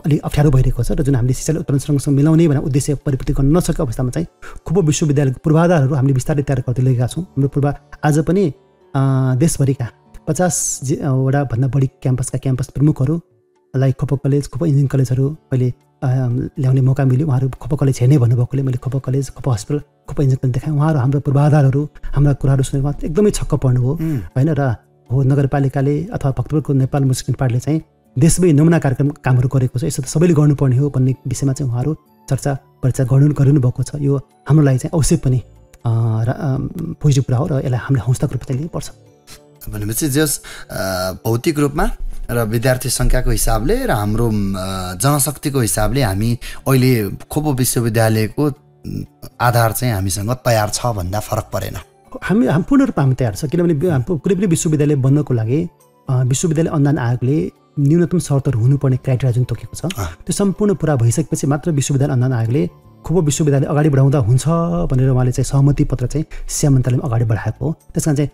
Speaker 6: अलिक अप्ठ्यारो भइरहेको छ। र जुन हामीले शिक्षालाई उत्पादन श्रमसँग मिलाउने भनेर उद्देश्य परिपूर्ति गर्न नसकेको अवस्थामा चाहिँ खोप विश्वविद्यालयको पूर्वाधारहरू हामीले बिस्तारै तयार गर्दै लगेका छौँ। हाम्रो आज पनि देशभरिका 50 वटा भन्दा बढी क्याम्पस प्रमुखहरूलाई खोप कलेज, खोप इन्जिनियरिङ कलेजहरू अहिले ल्याउने मौका मिल्यो। उहाँहरू खोप कलेज हेर्ने भन्नुभएकोले मैले खोप कलेज, खोप हस्पिटल, खोप इन्जिनियरिङ देखाएँ। उहाँहरू हाम्रो पूर्वाधारहरू हाम्रा कुराहरू सुनेर उहाँ एकदमै छक्क पर्नुभयो होइन। र हो नगरपालिकाले अथवा भक्तपुरको नेपाल मुस्लिम पार्टीले चाहिँ देशमै नमुना कामहरू गरेको छ, यसो त सबैले गर्नुपर्ने हो भन्ने विषयमा चाहिँ उहाँहरू चर्चा परिचय गर्नुभएको छ। यो हाम्रो लागि चाहिँ अवश्य पनि पोजिटिभ कुरा हो र यसलाई हामीले हौसलाको रूपमा लिनुपर्छ।
Speaker 5: भनेपछि जस भौतिक रूपमा र विद्यार्थी सङ्ख्याको हिसाबले र हाम्रो जनशक्तिको हिसाबले हामी अहिले खोप विश्वविद्यालयको आधार चाहिँ हामीसँग तयार छ भन्दा फरक परेन।
Speaker 6: हामी पूर्ण रूपमा हामी तयार छ, किनभने कुनै पनि विश्वविद्यालय बन्नको लागि विश्वविद्यालय अनुदान आयोगले न्यूनतम शर्तहरू हुनुपर्ने क्राइटेरिया जुन तोकेको छ त्यो सम्पूर्ण पुरा भइसकेपछि मात्र विश्वविद्यालय अनुदान आयोगले खोप विश्वविद्यालय अगाडि बढाउँदा हुन्छ भनेर उहाँले चाहिँ सहमति पत्र चाहिँ शिक्षा मन्त्रालयमा अगाडि बढाएको हो। त्यस कारण चाहिँ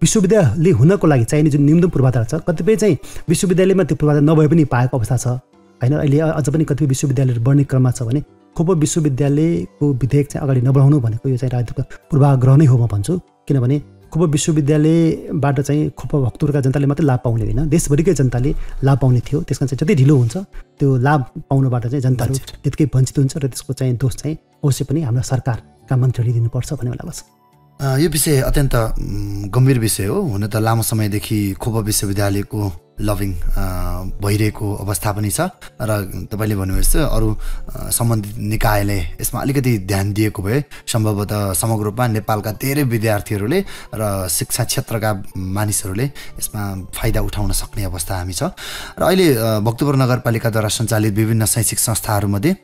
Speaker 6: विश्वविद्यालय हुनको लागि चाहिने जुन न्यूनतम पूर्वाधार छ, कतिपय चाहिँ विश्वविद्यालयमा त्यो पूर्वाधार नभए पनि पाएको अवस्था छ होइन। अहिले अझ पनि कतिपय विश्वविद्यालयहरू बढ्ने क्रममा छ भने खोप विश्वविद्यालयको विधेयक चाहिँ अगाडि नबढाउनु भनेको यो चाहिँ राजनीतिको पूर्वाग्रह नै हो म भन्छु। किनभने खोप विश्वविद्यालयबाट चाहिँ खोप भक्तपुरका जनताले मात्रै लाभ पाउने होइन, देशभरिकै जनताले लाभ पाउने थियो। त्यसमा चाहिँ जति ढिलो हुन्छ त्यो लाभ पाउनबाट चाहिँ जनताहरू त्यतिकै वञ्चित हुन्छ र त्यसको चाहिँ दोष चाहिँ अवश्य पनि हाम्रो सरकारका मन्त्रीले दिनुपर्छ भन्ने मलाई लाग्छ।
Speaker 5: यो विषय अत्यन्त गम्भीर विषय हो। हुन त लामो समयदेखि खोप विश्वविद्यालयको लभिङ भइरहेको अवस्था पनि छ र तपाईँले भन्नुभएको छ अरू सम्बन्धित निकायले यसमा अलिकति ध्यान दिएको भए सम्भवतः समग्र रूपमा नेपालका धेरै विद्यार्थीहरूले र शिक्षा क्षेत्रका मानिसहरूले यसमा फाइदा उठाउन सक्ने अवस्था हामी छ। र अहिले भक्तपुर नगरपालिकाद्वारा सञ्चालित विभिन्न शैक्षिक संस्थाहरूमध्ये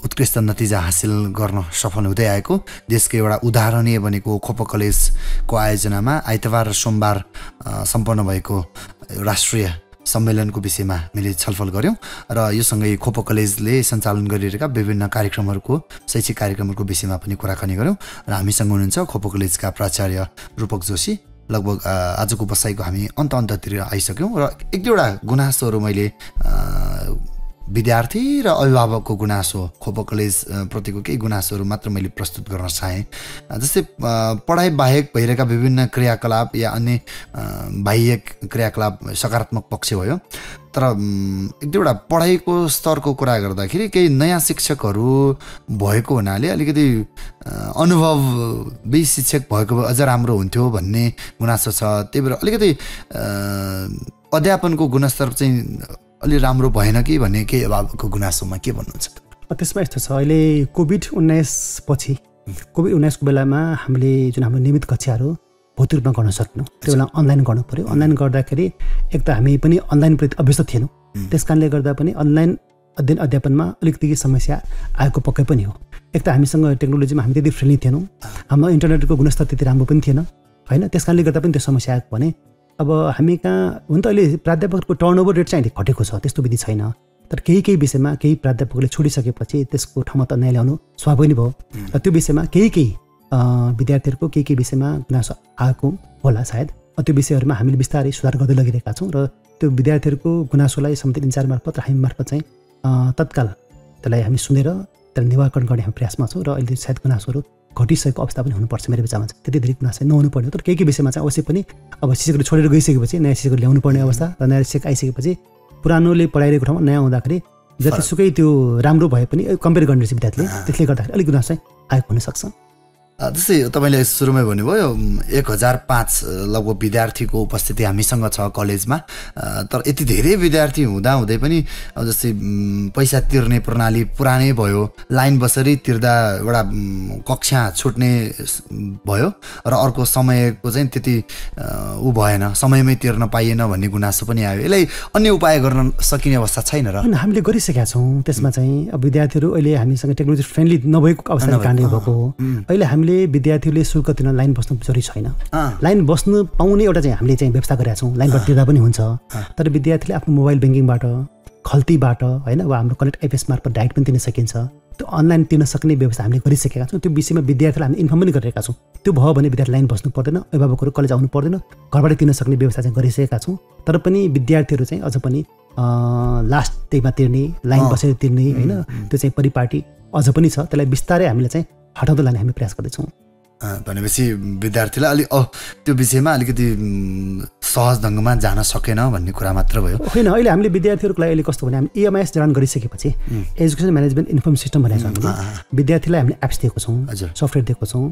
Speaker 5: उत्कृष्ट नतिजा हासिल गर्न सफल हुँदै आएको देशको एउटा उदाहरणीय बनेको खोप कलेजको आयोजनामा आइतबार र सोमबार सम्पन्न भएको राष्ट्रिय सम्मेलनको विषयमा मैले छलफल गऱ्यौँ र यो सँगै खोप कलेजले सञ्चालन गरिरहेका विभिन्न कार्यक्रमहरूको शैक्षिक कार्यक्रमहरूको विषयमा पनि कुराकानी गऱ्यौँ र हामीसँग हुनुहुन्छ खोप कलेजका प्राचार्य रूपक जोशी। लगभग आजको बसाइको हामी अन्ततिर आइसक्यौँ र एक दुईवटा गुनासोहरू मैले विद्यार्थी र अभिभावकको गुनासो खोप कलेज प्रतिको केही गुनासोहरू मात्र मैले प्रस्तुत गर्न चाहेँ। जस्तै पढाइ बाहेक भइरहेका विभिन्न क्रियाकलाप या अन्य बाह्य क्रियाकलाप सकारात्मक पक्ष भयो, तर एक दुईवटा पढाइको स्तरको कुरा गर्दाखेरि केही नयाँ शिक्षकहरू भएको हुनाले अलिकति अनुभवी शिक्षक भएको भए अझ राम्रो हुन्थ्यो भन्ने गुनासो छ। त्यही भएर अलिकति अध्यापनको गुणस्तर चाहिँ अलि राम्रो भएन कि भन्ने केही अभावको गुनासोमा के भन्नुहुन्छ?
Speaker 6: त्यसमा यस्तो छ, अहिले कोभिड-19 पछि कोभिड-19को बेलामा हामीले जुन हाम्रो नियमित कक्षाहरू भौतिक रूपमा गर्न सकेनौँ, त्यो बेला अनलाइन गर्नु पऱ्यो। अनलाइन गर्दाखेरि एक त हामी पनि अनलाइनप्रति अभ्यस्त थिएनौँ, त्यस कारणले गर्दा पनि अनलाइन अध्ययन अध्यापनमा अलिकति समस्या आएको पक्कै पनि हो। एक त हामीसँग टेक्नोलोजीमा हामी त्यति फ्रेन्डली थिएनौँ, हाम्रो इन्टरनेटको गुणस्तर त्यति राम्रो पनि थिएन होइन, त्यस कारणले गर्दा पनि त्यो समस्या आएको भने अब हामी कहाँ हुन त अहिले प्राध्यापकको टर्नओभर रेट चाहिँ अहिले घटेको छ, त्यस्तो विधि छैन। तर केही विषयमा केही प्राध्यापकले छोडिसकेपछि त्यसको ठाउँमा त नयाँ ल्याउनु स्वाभाविक नै भयो र त्यो विषयमा केही विद्यार्थीहरूको केही विषयमा गुनासो आएको होला सायद। त्यो विषयहरूमा हामीले बिस्तारै सुधार गर्दै लगिरहेका छौँ र त्यो विद्यार्थीहरूको गुनासोलाई सम्बन्धित इन्चार्ज मार्फत र हामी मार्फत चाहिँ तत्काल त्यसलाई हामी सुनेर त्यसलाई निवारण गर्ने हामी प्रयासमा छौँ र अहिले सायद गुनासोहरू घटिसकेको अवस्था पनि हुनुपर्छ मेरो विचारमा चाहिँ। त्यति धेरै गुनासो नहुनु पर्ने हो, तर केही विषयमा चाहिँ अवश्य पनि अब शिक्षकहरू छोडेर गइसकेपछि नयाँ शिक्षकहरू ल्याउनु पर्ने अवस्था र नयाँ शिक्षक आइसकेपछि पुरानोले पढाइरहेको ठाउँमा नयाँ हुँदाखेरि जतिसुकै त्यो राम्रो भए पनि कम्पेयर गर्ने रहेछ विद्यार्थीले, त्यसले गर्दाखेरि अलिक गुनासो चाहिँ आएको हुनसक्छ।
Speaker 5: जस्तै तपाईँले सुरुमै भन्नुभयो 1005 लगभग विद्यार्थीको उपस्थिति हामीसँग छ कलेजमा, तर यति धेरै विद्यार्थी हुँदाहुँदै पनि जस्तै पैसा तिर्ने प्रणाली पुरानै भयो, लाइन बसरी तिर्दा एउटा कक्षा छुट्ने भयो र अर्को समयको चाहिँ त्यति ऊ भएन, समयमै तिर्न पाइएन भन्ने गुनासो पनि आयो। यसलाई अन्य उपाय गर्न सकिने अवस्था छैन र?
Speaker 6: हामीले गरिसकेका छौँ। त्यसमा चाहिँ अब विद्यार्थीहरू अहिले हामीसँग टेक्नोलोजी फ्रेन्डली नभएको अवस्थाले कारणले भएको हो। अहिले हामीले विद्यार्थीहरूले शुल्क तिर्न लाइन बस्नु जरुरी छैन, लाइन बस्नु पाउने एउटा चाहिँ हामीले चाहिँ व्यवस्था गरेका छौँ, लाइनबाट तिर्दा पनि हुन्छ। तर विद्यार्थीले आफ्नो मोबाइल ब्याङ्किङबाट खल्तीबाट होइन वा हाम्रो कनेक्ट आइपिएस मार्फत डाइरेक्ट पनि तिर्न सकिन्छ, त्यो अनलाइन तिर्न सक्ने व्यवस्था हामीले गरिसकेका छौँ। त्यो विषयमा विद्यार्थीलाई हामीले इन्फर्म पनि गरिरहेका छौँ। त्यो भयो भने विद्यार्थी लाइन बस्नु पर्दैन, अभिभावकहरू कलेज आउनु पर्दैन, घरबाट तिर्न सक्ने व्यवस्था चाहिँ गरिसकेका छौँ। तर पनि विद्यार्थीहरू चाहिँ अझ पनि लास्ट डेमा तिर्ने, लाइन बसेर तिर्ने होइन, त्यो चाहिँ परिपाटी अझ पनि छ। त्यसलाई बिस्तारै हामीले चाहिँ हटाउँदै लाने हामी प्रयास गर्दैछौँ।
Speaker 5: भनेपछि विद्यार्थीलाई अलि त्यो विषयमा अलिकति सहज ढङ्गमा जान सकेन भन्ने कुरा मात्र भयो
Speaker 6: होइन। अहिले हामीले विद्यार्थीहरूको लागि अहिले कस्तो भने हामी EMIS जडान गरिसकेपछि एजुकेसन म्यानेजमेन्ट इन्फर्म सिस्टम भनेको छ हामीले, विद्यार्थीलाई हामीले एप्स दिएको छौँ, सफ्टवेयर दिएको छौँ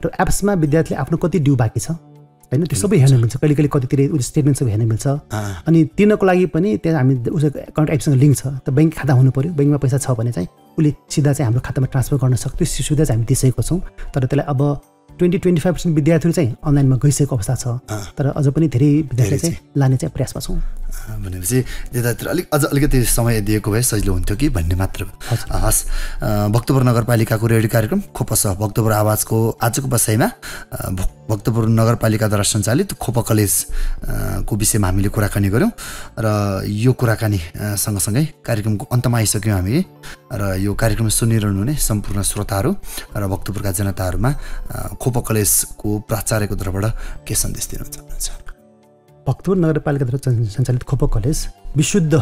Speaker 6: र एप्समा विद्यार्थीले आफ्नो कति ड्यू बाँकी छ होइन त्यो सबै हेर्न मिल्छ, कहिले कहिले कतितिर स्टेटमेन्ट सबै हेर्न मिल्छ। अनि तिर्नको लागि पनि त्यहाँ हामी उसको एकाउन्ट एपसँग लिङ्क छ, त ब्याङ्क खाता हुनु पऱ्यो, ब्याङ्कमा पैसा छ भने चाहिँ उसले सिधा चाहिँ हाम्रो खातामा ट्रान्सफर गर्न सक्छ, त्यो सुविधा चाहिँ हामी दिइसकेको छौँ। तर त्यसलाई अब 20-25% विद्यार्थीहरू चाहिँ अनलाइनमा गइसकेको अवस्था छ, तर अझ पनि धेरै विद्यार्थीले चाहिँ लाने चाहिँ प्रयासमा छौँ।
Speaker 5: भनेपछि त्यतातिर अलिकति समय दिएको भए सजिलो हुन्थ्यो कि भन्ने मात्र। हस्, भक्तपुर नगरपालिकाको रेडियो कार्यक्रम खोपस भक्तपुर आवाजको आजको बसाइमा भक्तपुर नगरपालिकाद्वारा सञ्चालित खोप कलेजको विषयमा हामीले कुराकानी गऱ्यौँ र यो कुराकानी सँगसँगै कार्यक्रमको अन्तमा आइसक्यौँ हामी र यो कार्यक्रम सुनिरहनु हुने सम्पूर्ण श्रोताहरू र भक्तपुरका जनताहरूमा खोप कलेजको प्राचार्यको तर्फबाट के सन्देश दिन चाहनुहुन्छ?
Speaker 6: भक्तपुर नगरपालिकाद्वारा सञ्चालित खोप कलेज विशुद्ध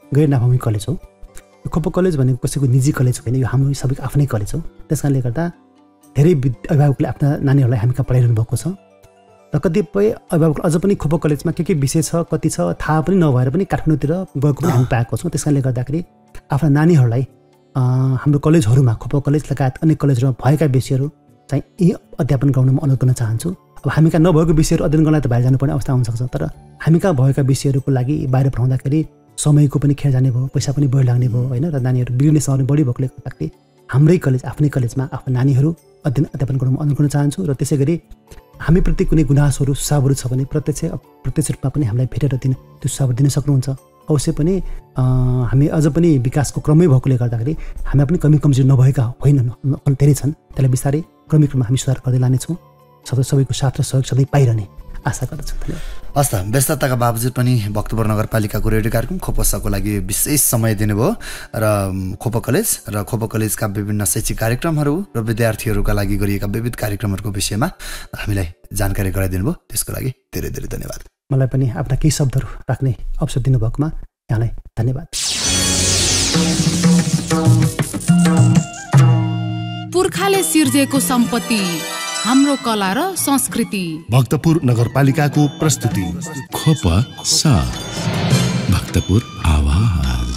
Speaker 6: गैर नाफामी कलेज हो। यो खोपो कलेज भनेको कसैको निजी कलेज होइन, यो हाम्रो सबैको आफ्नै कलेज हो। त्यस कारणले गर्दा धेरै अभिभावकले आफ्ना नानीहरूलाई हामी कहाँ पढाइरहनु भएको छ र कतिपय अभिभावक अझ पनि खोपो कलेजमा के विषय छ कति छ थाहा पनि नभएर पनि काठमाडौँतिर गएको पनि हामी पाएको छौँ। त्यस कारणले गर्दाखेरि आफ्ना नानीहरूलाई हाम्रो कलेजहरूमा खोपो कलेज लगायत अन्य कलेजहरूमा भएका विषयहरू चाहिँ यही अध्यापन गराउन म अनुरोध गर्न चाहन्छु। अब हामी कहाँ नभएको विषयहरू अध्ययन गर्नलाई त बाहिर जानुपर्ने अवस्था हुनसक्छ, तर हामी कहाँ भएका विषयहरूको लागि बाहिर पढाउँदाखेरि समयको पनि खेर जाने भयो, पैसा पनि बढी लाग्ने भयो होइन, र नानीहरू बिग्रिने समय बढी भएकोले गर्दाखेरि हाम्रै कलेज आफ्नै कलेजमा आफ्नो नानीहरू अध्यापन गर्न अनुरोध गर्न चाहन्छु। र त्यसै गरी हामीप्रति कुनै गुनासोहरू सुझावहरू छ भने प्रत्यक्ष रूपमा पनि हामीलाई भेटेर त्यो सुझावहरू दिन सक्नुहुन्छ। अवश्य पनि हामी अझ पनि विकासको क्रमै भएकोले गर्दाखेरि हामीमा पनि कमी कमजोरी नभएका होइनन्, धेरै छन्। त्यसलाई बिस्तारै क्रमिक रूपमा हामी सुधार गर्दै लानेछौँ। सबैको साथ र सहयोग सधैँ पाइरहने आशा गर्दछु।
Speaker 5: हस् त, व्यस्तताका बावजुद पनि भक्तपुर नगरपालिकाको रेडियो कार्यक्रम खोपसाको लागि विशेष समय दिनुभयो र खोपो कलेज र खोपो कलेजका विभिन्न शैक्षिक कार्यक्रमहरू र विद्यार्थीहरूका लागि गरिएका विविध कार्यक्रमहरूको विषयमा हामीलाई जानकारी गराइदिनु भयो, त्यसको लागि धेरै धेरै धन्यवाद।
Speaker 6: मलाई पनि आफ्ना केही शब्दहरू राख्ने अवसर दिनुभएकोमा यहाँलाई धन्यवाद।
Speaker 1: पुर्खाले सिर्जेको सम्पत्ति हाम्रो कला र संस्कृति।
Speaker 2: भक्तपुर नगरपालिकाको प्रस्तुति
Speaker 3: खोप साथ भक्तपुर आवाज।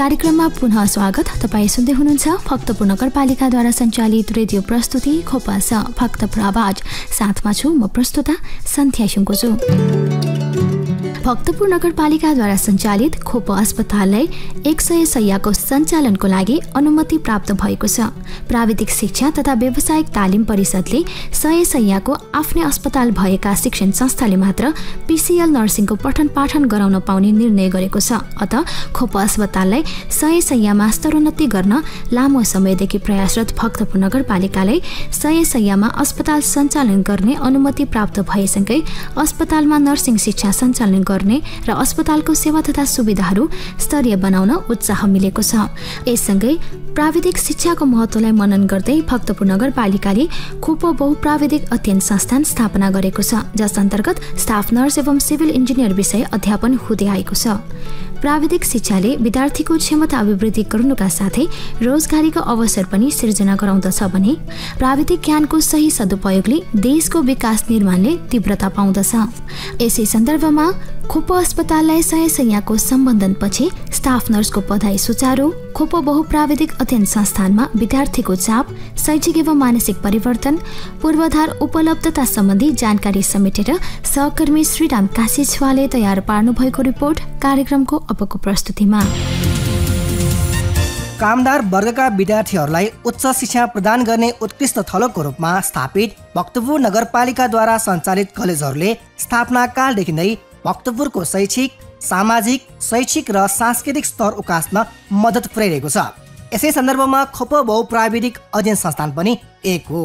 Speaker 4: कार्यक्रममा पुनः स्वागत। तपाईँ सुन्दै हुनुहुन्छ भक्तपुर नगरपालिकाद्वारा सञ्चालित रेडियो प्रस्तुति खोपा स भक्तपुर आवाज। साथमा छु म प्रस्तुता सन्ध्या सुङ्गोजु। भक्तपुर नगरपालिकाद्वारा सञ्चालित खोप अस्पताललाई 100 शय्याको सञ्चालनको लागि अनुमति प्राप्त भएको छ। प्राविधिक शिक्षा तथा व्यावसायिक तालिम परिषदले 100 शय्याको आफ्नै अस्पताल भएका शिक्षण संस्थाले मात्र पिसिएल नर्सिङको पठन पाठन गराउन पाउने निर्णय गरेको छ। अत खोप अस्पताललाई 100 शय्यामा स्तरोन्नति गर्न लामो समयदेखि प्रयासरत भक्तपुर नगरपालिकालाई 100 शय्यामा अस्पताल सञ्चालन गर्ने अनुमति प्राप्त भएसँगै अस्पतालमा नर्सिङ शिक्षा सञ्चालन गर्ने र अस्पतालको सेवा तथा सुविधाहरू स्तरीय बनाउन उत्साह मिलेको छ। यससँगै प्राविधिक शिक्षाको महत्त्वलाई मनन गर्दै भक्तपुर नगरपालिकाले खोप बहुप्राविधिक अध्ययन संस्थान स्थापना गरेको छ, जस अन्तर्गत स्टाफ नर्स एवं सिभिल इन्जिनियर विषय अध्यापन हुँदै आएको छ। प्राविधिक शिक्षाले विद्यार्थीको क्षमता अभिवृद्धि गर्नुका साथै रोजगारीको अवसर पनि सिर्जना गराउँदछ भने प्राविधिक ज्ञानको सही सदुपयोगले देशको विकास निर्माणले तीव्रता पाउँदछ। यसै सन्दर्भमा खोप अस्पताललाई 100 शय्याको सम्बन्धनपछि स्टाफ नर्सको पढाइ सुचारू, खोप बहुप्राविधिक अध्ययन संस्थानमा विद्यार्थीको चाप, शैक्षिक एवं मानसिक परिवर्तन, पूर्वाधार उपलब्धता सम्बन्धी जानकारी समेटेर सहकर्मी श्रीराम काशीछुवाले तयार पार्नु भएको रिपोर्ट कार्यक्रमको अबको प्रस्तुतिमा।
Speaker 7: कामदार वर्गका विद्यार्थीहरूलाई उच्च शिक्षा प्रदान गर्ने उत्कृष्ट थलोको रूपमा स्थापित भक्तपुर नगरपालिकाद्वारा सञ्चालित कलेजहरूले स्थापना कालदेखि नै भक्तपुरको शैक्षिक, सामाजिक, शैक्षिक र सांस्कृतिक स्तर उकास्न मद्दत पुर्याइरहेको छ। यसै सन्दर्भमा खोप बहुप्राविधिक अध्ययन संस्थान पनि एक हो।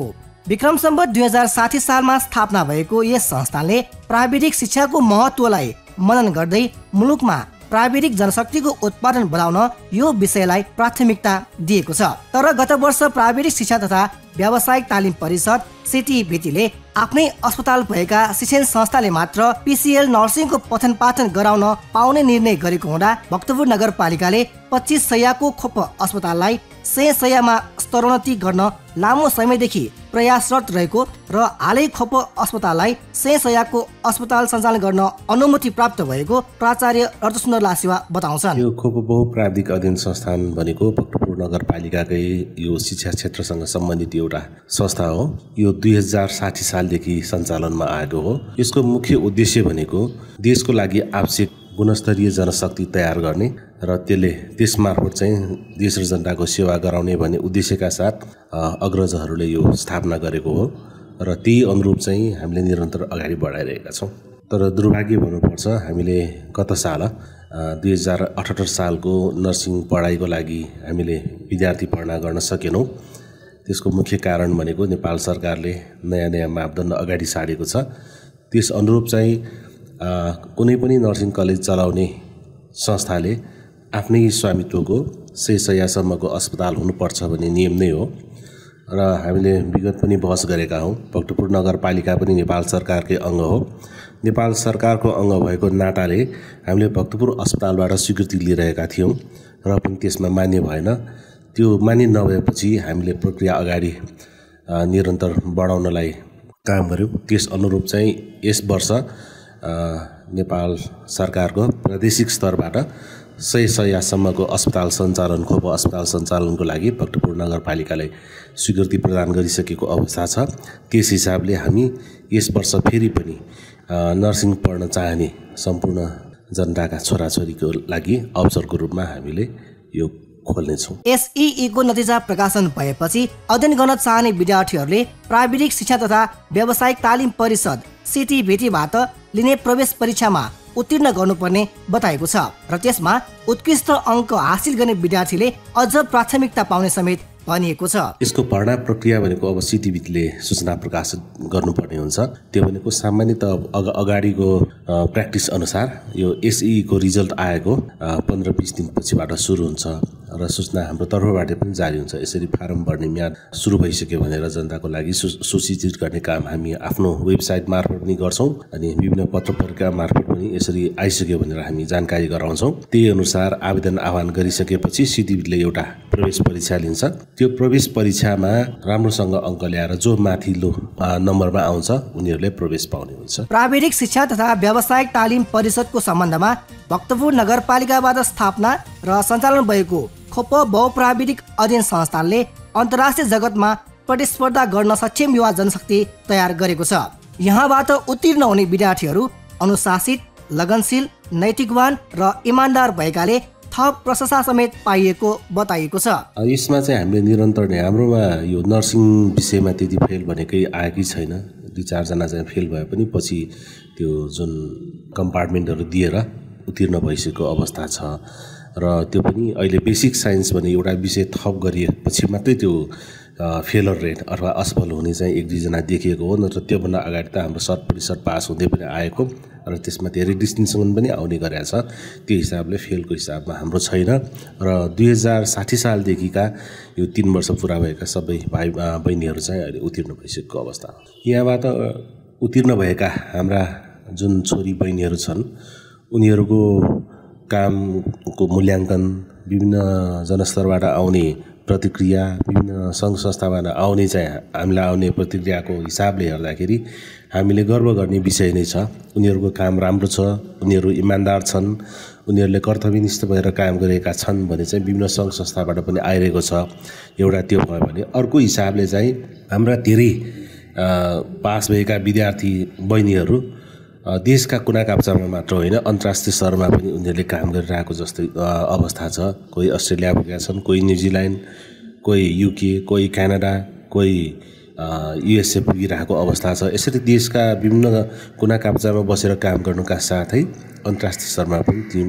Speaker 7: विक्रम सम्वत 2060 सालमा स्थापना भएको यस संस्थानले प्राविधिक शिक्षाको महत्त्वलाई मनन गर्दै मुलुकमा प्राविधिक जनशक्तिको उत्पादन बढाउन यो विषयलाई प्राथमिकता दिएको छ। तर गत वर्ष प्राविधिक शिक्षा तथा व्यावसायिक तालिम परिषद सिटिभिटीले आफ्नै अस्पताल भएका शिक्षण संस्थाले मात्र पिसिएल नर्सिङको पठन पाठन गराउन पाउने निर्णय गरेको हुँदा भक्तपुर नगरपालिकाले 25 शय्याको खोप अस्पताललाई 100 शय्यामा स्तरोन्नति गर्न लामो समयदेखि प्रयासरत रहेको र हालै खोप अस्पताललाई 100 शय्याको अस्पताल सञ्चालन गर्न अनुमति प्राप्त भएको प्राचार्य अर्धसुन्दर लासिवा बताउँछन्।
Speaker 8: यो खोप बहुप्राविधिक अध्ययन संस्थान भनेको भक्तपुर नगरपालिकाकै यो शिक्षा क्षेत्रसँग सम्बन्धित एउटा संस्था हो। यो 2060 सालदेखि सञ्चालनमा आएको हो। यसको मुख्य उद्देश्य भनेको देशको लागि आवश्यक गुणस्तरीय जनशक्ति तयार गर्ने र त्यसमार्फत चाहिँ देश र जनताको सेवा गराउने भन्ने उद्देश्यका साथ अग्रजहरूले यो स्थापना गरेको हो र त्यही अनुरूप चाहिँ हामीले निरन्तर अगाडि बढाइरहेका छौँ। तर दुर्भाग्य भन्नुपर्छ, हामीले गत साल 2078 सालको नर्सिङ पढाइको लागि हामीले विद्यार्थी भर्ना गर्न सकेनौँ। त्यसको मुख्य कारण भनेको नेपाल सरकारले नयाँ मापदण्ड अगाडि सारेको छ। त्यस अनुरूप चाहिँ कुनै पनि नर्सिङ कलेज चलाउने संस्थाले आफ्नै स्वामित्वको 100 शय्यासम्मको अस्पताल हुनुपर्छ भन्ने नियम नै हो र हामीले विगत पनि बहस गरेका हौँ। भक्तपुर नगरपालिका पनि नेपाल सरकारकै अङ्ग हो। नेपाल सरकारको अङ्ग भएको नाताले हामीले भक्तपुर अस्पतालबाट स्वीकृति लिइरहेका थियौँ र पनि त्यसमा मान्य भएन। त्यो मान्य नभएपछि हामीले प्रक्रिया अगाडि निरन्तर बढाउनलाई काम गर्यौँ। त्यस अनुरूप चाहिँ यस वर्ष नेपाल सरकारको प्रादेशिक स्तरबाट 100 शय्यासम्मको अस्पताल सञ्चालन खोप अस्पताल सञ्चालनको लागि भक्तपुर नगरपालिकाले स्वीकृति प्रदान गरिसकेको अवस्था छ। त्यस हिसाबले हामी यस वर्ष फेरि पनि नर्सिङ पढ्न चाहने सम्पूर्ण जनताका छोराछोरीको लागि अवसरको रूपमा हामीले यो खोल्नेछौँ।
Speaker 7: एसईई को नतिजा प्रकाशन भएपछि अध्ययन गर्न चाहने विद्यार्थीहरूले प्राविधिक शिक्षा तथा व्यावसायिक तालिम परिषद सिटिभिटीबाट लिने प्रवेश परीक्षामा उत्तीर्ण गर्नुपर्ने बताएको छ र त्यसमा उत्कृष्ट अङ्क हासिल गर्ने विद्यार्थीले अझ प्राथमिकता पाउने समेत भनिएको छ।
Speaker 8: यसको भर्ना प्रक्रिया भनेको अब सिटिभिटीले सूचना प्रकाशित गर्नुपर्ने हुन्छ। त्यो भनेको सामान्यतः अगाडिको प्र्याक्टिस अनुसार यो एसई को रिजल्ट आएको 15-20 दिन पछिबाट सुरु हुन्छ र सूचना हाम्रो तर्फबाट पनि जारी हुन्छ। यसरी फारम भर्ने म्याद सुरु भइसक्यो भनेर जनताको लागि सूचित गर्ने काम हामी आफ्नो वेबसाइट मार्फत पनि गर्छौँ अनि विभिन्न पत्र पत्रिका मार्फत पनि यसरी आइसक्यो भनेर हामी जानकारी गराउँछौँ। त्यही अनुसार आवेदन आह्वान गरिसकेपछि सिटिभिटीले एउटा प्रवेश परीक्षा लिन्छ। त्यो प्रवेश परीक्षामा राम्रोसँग अङ्क ल्याएर जो माथिल्लो नम्बरमा आउँछ उनीहरूले प्रवेश पाउने हुन्छ।
Speaker 7: प्राविधिक शिक्षा तथा व्यावसायिक तालिम परिषदको सम्बन्धमा भक्तपुर नगरपालिकाबाट स्थापना र सञ्चालन भएको खोप बहुप्राविधिक अध्ययन संस्थानले अन्तर्राष्ट्रिय जगतमा प्रतिस्पर्धा गर्न सक्षम युवा जनशक्ति तयार गरेको छ। यहाँबाट उत्तीर्ण हुने विद्यार्थीहरू अनुशासित, लगनशील, नैतिकवान र इमान्दार भएकाले थप प्रशंसा समेत पाइएको बताइएको छ।
Speaker 8: यसमा चाहिँ हामीले निरन्तर नै हाम्रोमा यो नर्सिङ विषयमा त्यति फेल भनेकै आएकै छैन। 2-4 जना चाहिँ फेल भए पनि पछि त्यो जुन कम्पार्टमेन्टहरू दिएर उत्तीर्ण भइसकेको अवस्था छ र त्यो पनि अहिले बेसिक साइन्स भन्ने एउटा विषय थप गरिएपछि मात्रै त्यो फेलर रेट अथवा असफल हुने चाहिँ 1-2 जना देखिएको हो। नत्र त्योभन्दा अगाडि त हाम्रो 100% पास हुँदै पनि आएको र त्यसमा धेरै डिस्टिङसन पनि आउने गरेको छ। त्यो हिसाबले फेलको हिसाबमा हाम्रो छैन र 2060 सालदेखिका यो 3 वर्ष पुरा भएका सबै भाइ बहिनीहरू चाहिँ अहिले उत्तीर्ण भइसकेको अवस्था हो। यहाँबाट उत्तीर्ण भएका हाम्रा जुन छोरी बहिनीहरू छन् उनीहरूको कामको मूल्याङ्कन, विभिन्न जनस्तरबाट आउने प्रतिक्रिया, विभिन्न सङ्घ संस्थाबाट आउने चाहिँ हामीलाई आउने प्रतिक्रियाको हिसाबले हेर्दाखेरि हामीले गर्व गर्ने विषय नै छ। उनीहरूको काम राम्रो छ, उनीहरू इमान्दार छन्, उनीहरूले कर्तव्यनिष्ठ भएर काम गरेका छन् भने चाहिँ विभिन्न सङ्घ संस्थाबाट पनि आइरहेको छ। एउटा त्यो भयो भने अर्को हिसाबले चाहिँ हाम्रा धेरै पास भएका विद्यार्थी बहिनीहरू देशका कुना काप्चामा मात्र होइन अन्तर्राष्ट्रिय स्तरमा पनि उनीहरूले काम गरिरहेको जस्तै अवस्था छ। कोही अस्ट्रेलिया पुगेका छन्, कोही न्युजिल्यान्ड, कोही युके, कोही क्यानाडा, कोही युएसए पुगिरहेको अवस्था छ। यसरी देशका विभिन्न कुना काप्चामा बसेर काम गर्नुका साथै अन्तर्राष्ट्रिय स्तरमा पनि ती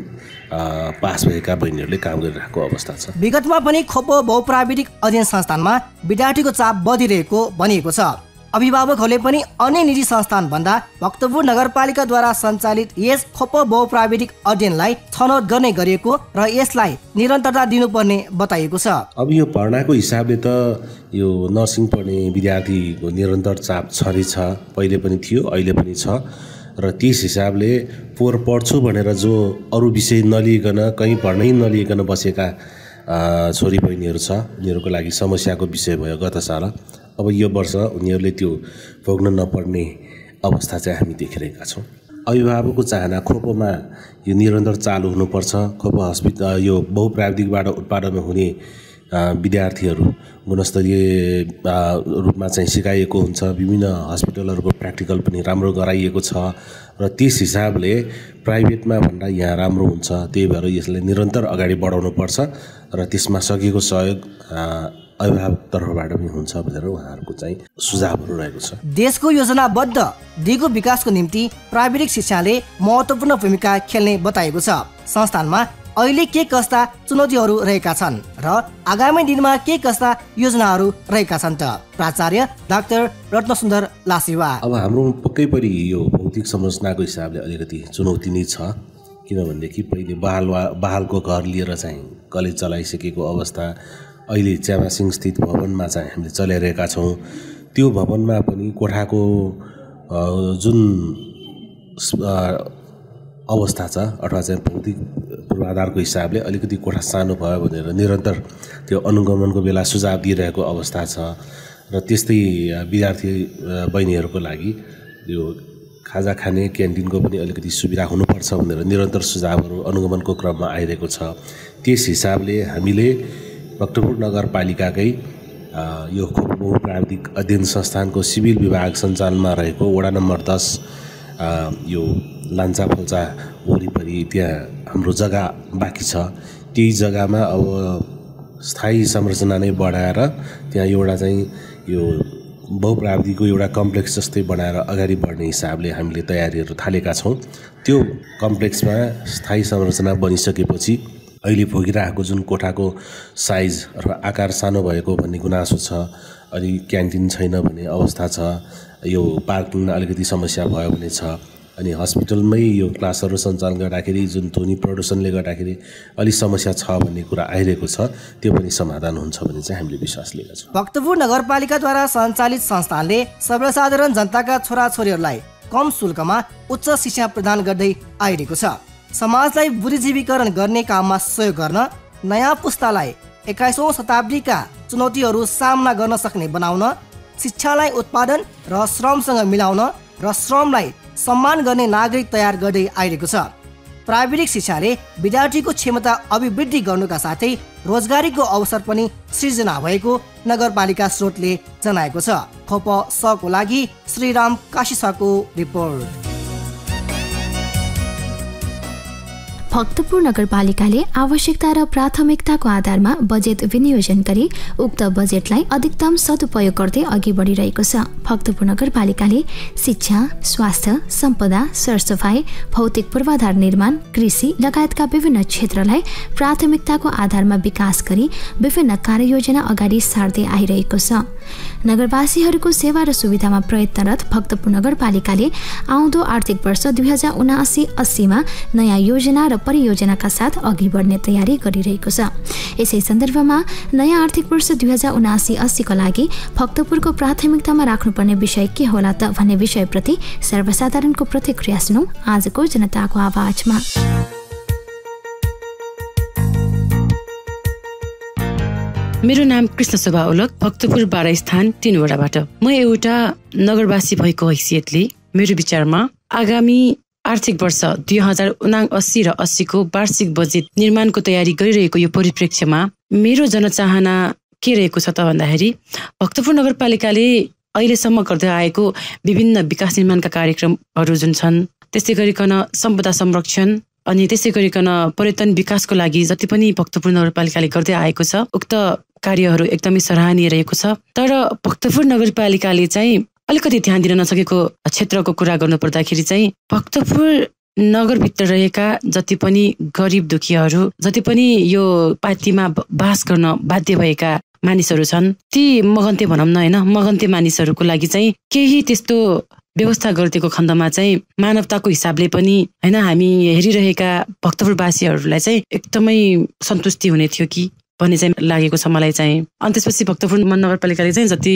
Speaker 8: पास भएका बहिनीहरूले काम गरिरहेको अवस्था छ।
Speaker 7: विगतमा पनि खोप बहुप्राविधिक अध्ययन संस्थानमा विद्यार्थीको चाप बढिरहेको भनिएको छ। अभिभावकहरूले पनि अन्य निजी संस्थान भन्दा भक्तपुर नगरपालिकाद्वारा सञ्चालित यस खोप बहुप्राविधिक अध्ययनलाई छनौट गर्ने गरिएको र यसलाई निरन्तरता दिनुपर्ने बताइएको छ।
Speaker 8: अब यो भर्नाको हिसाबले त यो नर्सिङ पढ्ने विद्यार्थीको निरन्तर चाप छँदै छ, पहिले पनि थियो, अहिले पनि छ र त्यस हिसाबले पढ्छु भनेर जो अरू विषय नलिइकन कहीँ पढ्नै नलिइकन बसेका छोरी बहिनीहरू छ उनीहरूको लागि समस्याको विषय भयो गत साल। अब यो वर्ष उनीहरूले त्यो भोग्न नपर्ने अवस्था चाहिँ हामी देखिरहेका छौँ। अभिभावकको चाहना खोपमा यो निरन्तर चालु हुनुपर्छ। खोप हस्पिटल यो बहुप्राविधिकबाट उत्पादन हुने विद्यार्थीहरू गुणस्तरीय रूपमा चाहिँ सिकाइएको हुन्छ। विभिन्न हस्पिटलहरूको प्र्याक्टिकल पनि राम्रो गराइएको छ र त्यस हिसाबले प्राइभेटमा भन्दा यहाँ राम्रो हुन्छ। त्यही भएर यसलाई निरन्तर अगाडि बढाउनुपर्छ र त्यसमा सकेको सहयोग अभिभावक तर्फबाट पनि हुन्छ भनेर उहाँहरूको चाहिँ सुझावहरू रहेको छ।
Speaker 7: देशको योजनाबद्ध दिगो विकासको निम्ति प्राविधिक शिक्षाले महत्त्वपूर्ण भूमिका खेल्ने बताएको छ। संस्थानमा अहिले के कस्ता चुनौतीहरू रहेका छन् र आगामी दिनमा के कस्ता योजनाहरू रहेका छन् त? प्राचार्य डाक्टर रत्नसुन्दर लासिवा।
Speaker 8: अब हाम्रो पक्कै पनि यो भौतिक संरचनाको हिसाबले अलिकति चुनौती नै छ। किनभनेदेखि पहिले बहालको घर लिएर चाहिँ कलेज चलाइसकेको अवस्था, अहिले च्यामासिङ स्थित भवनमा चाहिँ हामीले चलाइरहेका छौँ। त्यो भवनमा पनि कोठाको जुन अवस्था छ अथवा चाहिँ भौतिक पूर्वाधारको हिसाबले अलिकति कोठा सानो भयो भनेर निरन्तर त्यो अनुगमनको बेला सुझाव दिइरहेको अवस्था छ र त्यस्तै विद्यार्थी बहिनीहरूको लागि यो खाजा खाने क्यान्टिनको पनि अलिकति सुविधा हुनुपर्छ भनेर निरन्तर सुझावहरू अनुगमनको क्रममा आइरहेको छ। त्यस हिसाबले हामीले भक्तपुर नगरपालिकाकै यो खोप बहुप्राविधिक अध्ययन संस्थानको सिभिल विभाग सञ्चालनमा रहेको वडा नम्बर 10 यो लान्चा फल्चा वरिपरि त्यहाँ हाम्रो जग्गा बाँकी छ। त्यही जग्गामा अब स्थायी संरचना नै बढाएर त्यहाँ एउटा चाहिँ यो बहुप्राविधिकको एउटा कम्प्लेक्स जस्तै बनाएर अगाडि बढ्ने हिसाबले हामीले तयारीहरू थालेका छौँ। त्यो कम्प्लेक्समा स्थायी संरचना बनिसकेपछि अहिले भोगिरहेको जुन कोठाको साइज अथवा आकार सानो भएको भन्ने गुनासो छ, अनि क्यान्टिन छैन भन्ने अवस्था छ, यो पार्किङमा अलिकति समस्या भयो भने छ, अनि हस्पिटलमै यो क्लासहरू सञ्चालन गर्दाखेरि जुन ध्वनि प्रदूषणले गर्दाखेरि अलि समस्या छ भन्ने कुरा आइरहेको छ, त्यो पनि समाधान हुन्छ भन्ने चाहिँ हामीले विश्वास लिएका छौँ।
Speaker 7: भक्तपुर नगरपालिकाद्वारा सञ्चालित संस्थानले सर्वसाधारण जनताका छोराछोरीहरूलाई कम शुल्कमा उच्च शिक्षा प्रदान गर्दै आइरहेको छ। समाजलाई बुद्धिजीवीकरण गर्ने काममा सहयोग गर्न, नयाँ पुस्तालाई 21औं शताब्दीका चुनौतीहरू सामना गर्न सक्ने बनाउन, शिक्षालाई उत्पादन र श्रमसँग मिलाउन र श्रमलाई सम्मान गर्ने नागरिक तयार गर्दै आइरहेको छ। प्राविधिक शिक्षाले विद्यार्थीको क्षमता अभिवृद्धि गर्नुका साथै रोजगारीको अवसर पनि सृजना भएको नगरपालिका स्रोतले जनाएको छ। खोप सको लागि श्रीराम काशीसाको रिपोर्ट।
Speaker 4: भक्तपुर नगरपालिकाले आवश्यकता र प्राथमिकताको आधारमा बजेट विनियोजन गरी उक्त बजेटलाई अधिकतम सदुपयोग गर्दै अघि बढिरहेको छ। भक्तपुर नगरपालिकाले शिक्षा, स्वास्थ्य, सम्पदा, सरसफाई, भौतिक पूर्वाधार निर्माण, कृषि लगायतका विभिन्न क्षेत्रलाई प्राथमिकताको आधारमा विकास गरी विभिन्न कार्ययोजना अगाडि सार्दै आइरहेको छ। नगरवासीहरूको सेवा र सुविधामा प्रयत्नरत भक्तपुर नगरपालिकाले आउँदो आर्थिक वर्ष 2079-80 मा नयाँ योजना र परियोजनाका साथ अघि बढ्ने तयारी गरिरहेको छ। यसै सन्दर्भमा नयाँ आर्थिक वर्ष 2079-80 का लागि भक्तपुरको प्राथमिकतामा राख्नुपर्ने विषय के होला त भन्ने विषयप्रति सर्वसाधारणको प्रतिक्रिया सुनौ आजको जनताको आवाजमा।
Speaker 9: मेरो नाम कृष्ण शोभा ओलक, भक्तपुर 12 स्थान 3 वडाबाट। म एउटा नगरवासी भएको हैसियतले मेरो विचारमा आगामी आर्थिक वर्ष 2079 र 80 को वार्षिक बजेट निर्माणको तयारी गरिरहेको यो परिप्रेक्ष्यमा मेरो जनचाहना के रहेको छ त भन्दाखेरि भक्तपुर नगरपालिकाले अहिलेसम्म गर्दै आएको विभिन्न विकास निर्माणका कार्यक्रमहरू जुन छन्, त्यसै गरिकन सम्पदा संरक्षण अनि त्यसै गरिकन पर्यटन विकासको लागि जति पनि भक्तपुर नगरपालिकाले गर्दै आएको छ, उक्त कार्यहरू एकदमै सराहनीय रहेको छ। तर भक्तपुर नगरपालिकाले चाहिँ अलिकति ध्यान दिन नसकेको क्षेत्रको कुरा गर्नु पर्दाखेरि चाहिँ भक्तपुर नगरभित्र रहेका जति पनि गरिब दुखीहरू, जति पनि यो पार्टीमा बास गर्न बाध्य भएका मानिसहरू छन्, ती मगन्ते भनौँ न होइन, मगन्ते मानिसहरूको लागि चाहिँ केही त्यस्तो व्यवस्था गरिदिएको खण्डमा चाहिँ मानवताको हिसाबले पनि होइन, हामी हेरिरहेका भक्तपुरवासीहरूलाई चाहिँ एकदमै सन्तुष्टि हुने थियो कि भन्ने चाहिँ लागेको छ मलाई चाहिँ। अनि त्यसपछि भक्तपुर नगरपालिकाले चाहिँ जति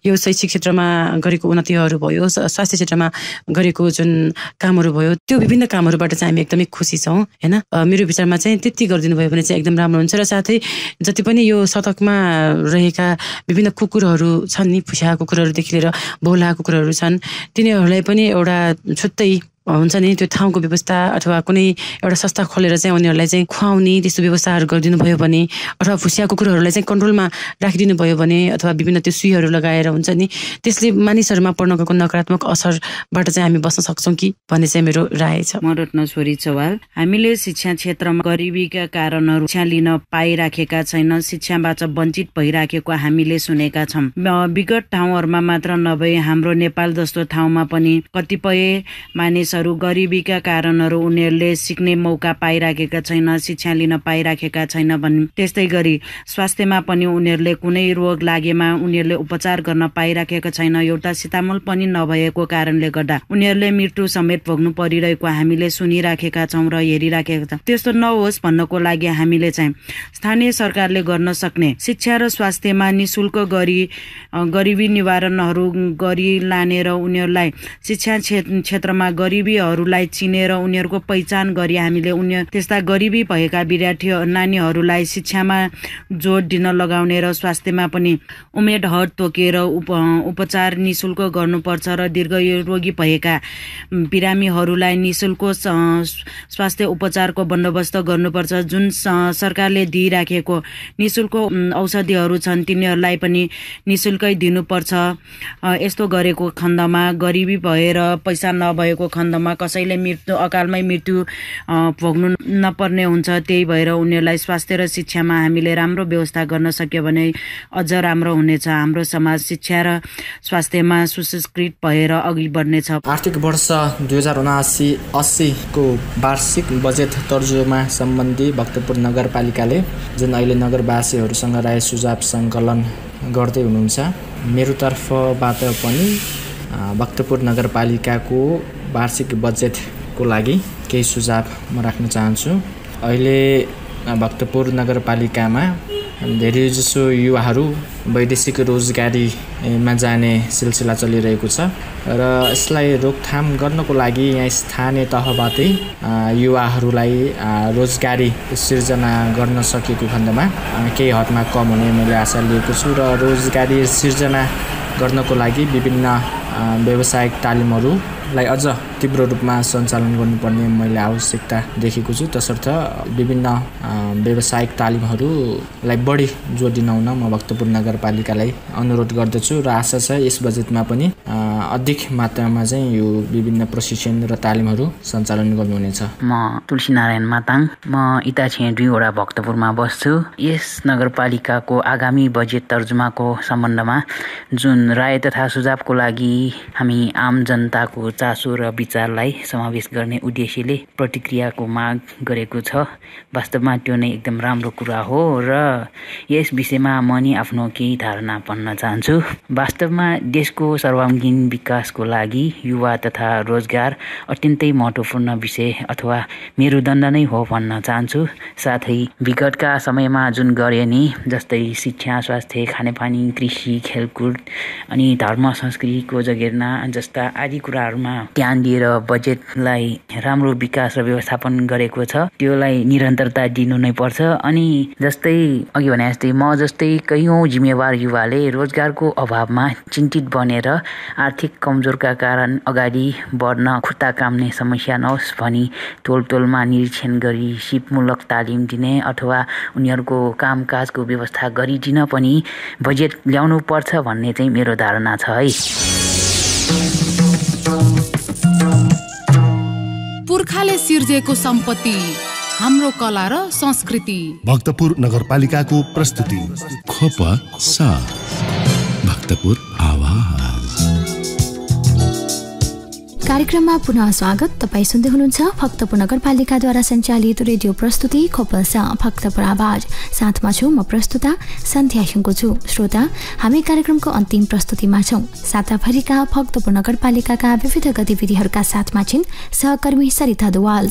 Speaker 9: यो शैक्षिक क्षेत्रमा गरेको उन्नतिहरू भयो, स्वास्थ्य क्षेत्रमा गरेको जुन कामहरू भयो, त्यो विभिन्न कामहरूबाट चाहिँ हामी एकदमै खुसी छौँ होइन। मेरो विचारमा चाहिँ त्यति गरिदिनु भयो भने चाहिँ एकदम राम्रो हुन्छ। र साथै जति पनि यो सडकमा रहेका विभिन्न कुकुरहरू छन् नि, फुस्या कुकुरहरूदेखि लिएर भोला कुकुरहरू छन्, तिनीहरूलाई पनि एउटा छुट्टै हुन्छ नि त्यो ठाउँको व्यवस्था अथवा कुनै एउटा संस्था खोलेर चाहिँ उनीहरूलाई चाहिँ खुवाउने त्यस्तो व्यवस्थाहरू गरिदिनु भयो भने, अथवा फुस्या कुकुरहरूलाई चाहिँ कन्ट्रोलमा राखिदिनु भयो भने, अथवा विभिन्न त्यो सुईहरू लगाएर हुन्छ नि, त्यसले मानिसहरूमा पर्न गएको नकारात्मक असरबाट चाहिँ हामी बस्न सक्छौँ कि भन्ने चाहिँ मेरो राय छ।
Speaker 10: म रत्नश्वरी चौहाल। हामीले शिक्षा क्षेत्रमा गरिबीका कारणहरू शिक्षा लिन पाइराखेका छैन, शिक्षाबाट वञ्चित भइराखेको हामीले सुनेका छौँ। विगत ठाउँहरूमा मात्र नभई हाम्रो नेपाल जस्तो ठाउँमा पनि कतिपय मानिस गरिबीका कारणहरू उनीहरूले सिक्ने मौका पाइराखेका छैन, शिक्षा लिन पाइराखेका छैन भन्ने। त्यस्तै गरी स्वास्थ्यमा पनि उनीहरूले कुनै रोग लागेमा उनीहरूले उपचार गर्न पाइराखेका छैन। एउटा सितामोल पनि नभएको कारणले गर्दा उनीहरूले मृत्यु समेत भोग्नु परिरहेको हामीले सुनिराखेका छौँ र हेरिराखेका छौँ। त्यस्तो नहोस् भन्नको लागि हामीले चाहिँ स्थानीय सरकारले गर्न सक्ने शिक्षा र स्वास्थ्यमा निशुल्क गरिबी निवारणहरू गरी लाने र उनीहरूलाई शिक्षा क्षेत्रमा गरिबी गरिबीहरूलाई चिनेर उनीहरूको पहिचान गरी हामीले त्यस्ता गरिबी भएका विद्यार्थी नानीहरूलाई शिक्षामा जोड दिन लगाउने र स्वास्थ्यमा पनि उमेद हद तोकेर उपचार निशुल्क गर्नुपर्छ र दीर्घरोगी भएका बिरामीहरूलाई निशुल्क स्वास्थ्य उपचारको बन्दोबस्त गर्नुपर्छ। जुन सरकारले दिइराखेको निशुल्क औषधिहरू छन् तिनीहरूलाई पनि निशुल्कै दिनुपर्छ। यस्तो गरेको खण्डमा गरिबी भएर पैसा नभएको खण्डमा कसैले अकालमै मृत्यु भोग्नु नपर्ने हुन्छ। त्यही भएर उनीहरूलाई स्वास्थ्य र शिक्षामा हामीले राम्रो व्यवस्था गर्न सक्यो भने अझ राम्रो हुनेछ। हाम्रो समाज शिक्षा र स्वास्थ्यमा सुसंस्कृत भएर अघि बढ्नेछ।
Speaker 11: आर्थिक वर्ष 2079-80 को वार्षिक बजेट तर्जुमा सम्बन्धी भक्तपुर नगरपालिकाले जुन अहिले नगरवासीहरूसँग राय सुझाव सङ्कलन गर्दै हुनुहुन्छ, मेरो तर्फबाट पनि भक्तपुर नगरपालिकाको वार्षिक बजेटको लागि केही सुझाव म राख्न चाहन्छु। अहिले भक्तपुर नगरपालिकामा धेरैजसो युवाहरू वैदेशिक रोजगारीमा जाने सिलसिला चलिरहेको छ र यसलाई रोकथाम गर्नको लागि यहाँ स्थानीय तहबाटै युवाहरूलाई रोजगारी सिर्जना गर्न सकेको खण्डमा केही हदमा कम हुने मैले आशा लिएको छु र रोजगारी सिर्जना गर्नको लागि विभिन्न व्यावसायिक तालिमहरूलाई अझ तीव्र रूपमा सञ्चालन गर्नुपर्ने मैले आवश्यकता देखेको छु। तसर्थ विभिन्न व्यावसायिक तालिमहरूलाई बढी जोड दिन हुन म भक्तपुर नगरपालिकालाई अनुरोध गर्दछु र आशा छ यस बजेटमा पनि अधिक मात्रामा चाहिँ यो विभिन्न प्रशिक्षण र तालिमहरू सञ्चालन गर्नुहुनेछ।
Speaker 12: म तुलसी नारायण माताङ, म इटाछे 2 वडा भक्तपुरमा बस्छु। यस नगरपालिकाको आगामी बजेट तर्जुमाको सम्बन्धमा जुन राय तथा सुझावको लागि हामी आम जनताको चासो र विचारलाई समावेश गर्ने उद्देश्यले प्रतिक्रियाको माग गरेको छ। वास्तवमा त्यो नै एकदम राम्रो कुरा हो र यस विषयमा म नि आफ्नो केही धारणा भन्न चाहन्छु। वास्तवमा देशको सर्वाङ्गीन विकासको लागि युवा तथा रोजगार अत्यन्तै महत्त्वपूर्ण विषय अथवा मेरुदण्ड नै हो भन्न चाहन्छु। साथै विगतका समयमा जुन गरे नि जस्तै शिक्षा, स्वास्थ्य, खानेपानी, कृषि, खेलकुद अनि धर्म संस्कृतिको जगेर्ना जस्ता आदि कुराहरूमा ध्यान दिएर बजेटलाई राम्रो विकास र व्यवस्थापन गरेको छ। त्योलाई निरन्तरता दिनु नै पर्छ। अनि जस्तै अघि भने जस्तै म जस्तै कयौँ जिम्मेवार युवाले रोजगारको अभावमा चिन्तित बनेर आर्थिक कमजोरका कारण अगाडि बढ्न खुट्टा काम्ने समस्या नहोस् भनी तोलतोलमा निरीक्षण गरी सिपमूलक तालिम दिने अथवा उनीहरूको कामकाजको व्यवस्था गरिदिन पनि बजेट ल्याउनु पर्छ भन्ने चाहिँ मेरो धारणा छ है।
Speaker 1: पुर्खाले सिर्जेको सम्पत्ति हाम्रो कला र संस्कृति।
Speaker 2: भक्तपुर नगरपालिकाको प्रस्तुति
Speaker 3: खोप साथ भक्तपुर आवाज।
Speaker 4: कार्यक्रममा पुनः स्वागत। तपाईँ सुन्दै हुनुहुन्छ भक्तपुर नगरपालिकाद्वारा सञ्चालित रेडियो प्रस्तुति खोपल्सा भक्तपुर आवाज। साथमा छु म प्रस्तुता सन्ध्या सुङ्गो छु। श्रोता, हामी कार्यक्रमको अन्तिम प्रस्तुतिमा छौँ। साताभरिका भक्तपुर नगरपालिकाका विविध गतिविधिहरूका साथमा छिन् सहकर्मी सरिता दुवाल।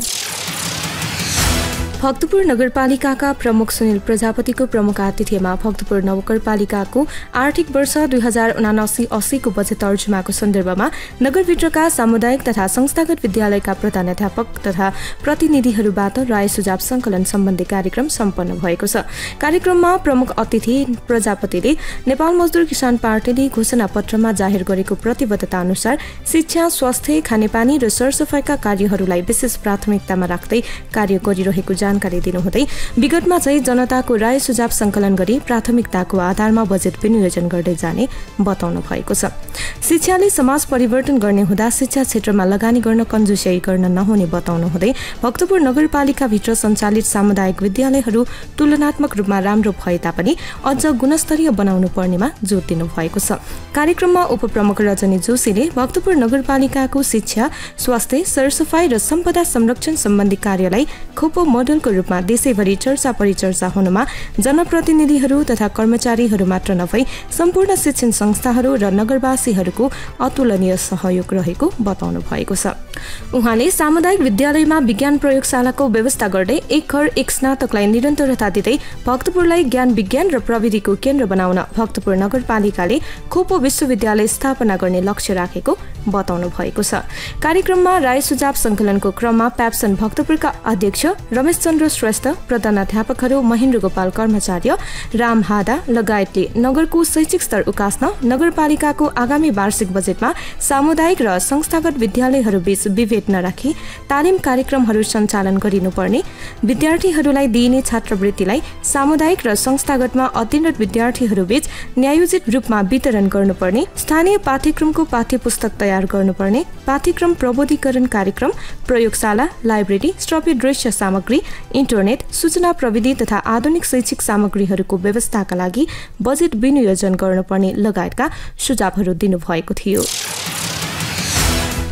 Speaker 13: भक्तपुर नगरपालिकाका प्रमुख सुनिल प्रजापतिको प्रमुख आतिथ्यमा भक्तपुर नगरपालिकाको आर्थिक वर्ष 2079-80 को बजेट तर्जुमाको सन्दर्भमा नगरभित्रका सामुदायिक तथा संस्थागत विद्यालयका प्रधानाध्यापक तथा प्रतिनिधिहरूबाट राय सुझाव सङ्कलन सम्बन्धी कार्यक्रम सम्पन्न भएको छ। कार्यक्रममा प्रमुख अतिथि प्रजापतिले नेपाल मजदुर किसान पार्टीले घोषणा पत्रमा जाहेर गरेको प्रतिबद्धता अनुसार शिक्षा, स्वास्थ्य, खानेपानी र सरसफाइका कार्यहरूलाई विशेष प्राथमिकतामा राख्दै कार्य गरिरहेको जानकारी दिनुहुँदै विगतमा चाहिँ जनताको राय सुझाव सङ्कलन गरी प्राथमिकताको आधारमा बजेट विनियोजन गर्दै जाने बताउनु भएको छ। शिक्षाले समाज परिवर्तन गर्ने हुँदा शिक्षा क्षेत्रमा लगानी गर्न कन्जुस्याइ गर्न नहुने बताउनु हुँदै भक्तपुर नगरपालिकाभित्र सञ्चालित सामुदायिक विद्यालयहरू तुलनात्मक रूपमा राम्रो भए तापनि अझ गुणस्तरीय बनाउनु पर्नेमा जोड दिनु भएको छ। कार्यक्रममा उपप्रमुख रजनी जोशीले भक्तपुर नगरपालिकाको शिक्षा, स्वास्थ्य, सरसफाइ र सम्पदा संरक्षण सम्बन्धी कार्यलाई खोपो मोडलको रूपमा देशैभरि चर्चा परिचर्चा हुनुमा जनप्रतिनिधिहरू तथा कर्मचारीहरू मात्र नभई सम्पूर्ण शिक्षण संस्थाहरू र नगरवासीहरूको अतुलनीय सहयोग रहेको बताउनु भएको छ। उहाँले सामुदायिक विद्यालयमा विज्ञान प्रयोगशालाको व्यवस्था गर्दै एक घर एक स्नातकलाई निरन्तरता दिँदै भक्तपुरलाई ज्ञान विज्ञान र प्रविधिको केन्द्र बनाउन भक्तपुर नगरपालिकाले खोपो विश्वविद्यालय स्थापना गर्ने लक्ष्य राखेको बताउनु भएको छ। कार्यक्रममा राय सुझाव संकलनको क्रममा प्याप्सन भक्तपुरका अध्यक्ष रमेश चन्द्र श्रेष्ठ, प्रधानाध्यापकहरू महेन्द्र गोपाल कर्मचार्य, राम हादा लगायतले नगरको शैक्षिक स्तर उकास्न नगरपालिकाको आगामी वार्षिक बजेटमा सामुदायिक र संस्थागत विद्यालयहरू बीच विभेद नराखी तालिम कार्यक्रमहरू सञ्चालन गरिनुपर्ने, विद्यार्थीहरूलाई दिइने छात्रवृत्तिलाई सामुदायिक र संस्थागतमा अध्ययनरत विद्यार्थीहरू बीच न्यायोजित रूपमा वितरण गर्नुपर्ने, स्थानीय पाठ्यक्रमको पाठ्यपुस्तक तयार गर्नुपर्ने, पाठ्यक्रम प्रबोधीकरण कार्यक्रम, प्रयोगशाला, लाइब्रेरी, श्रव्य दृश्य सामग्री, इन्टरनेट, सूचना प्रविधि तथा आधुनिक शैक्षिक सामग्रीहरूको व्यवस्थाका लागि बजेट विनियोजन गर्नुपर्ने लगायतका सुझावहरू दिनुभएको थियो।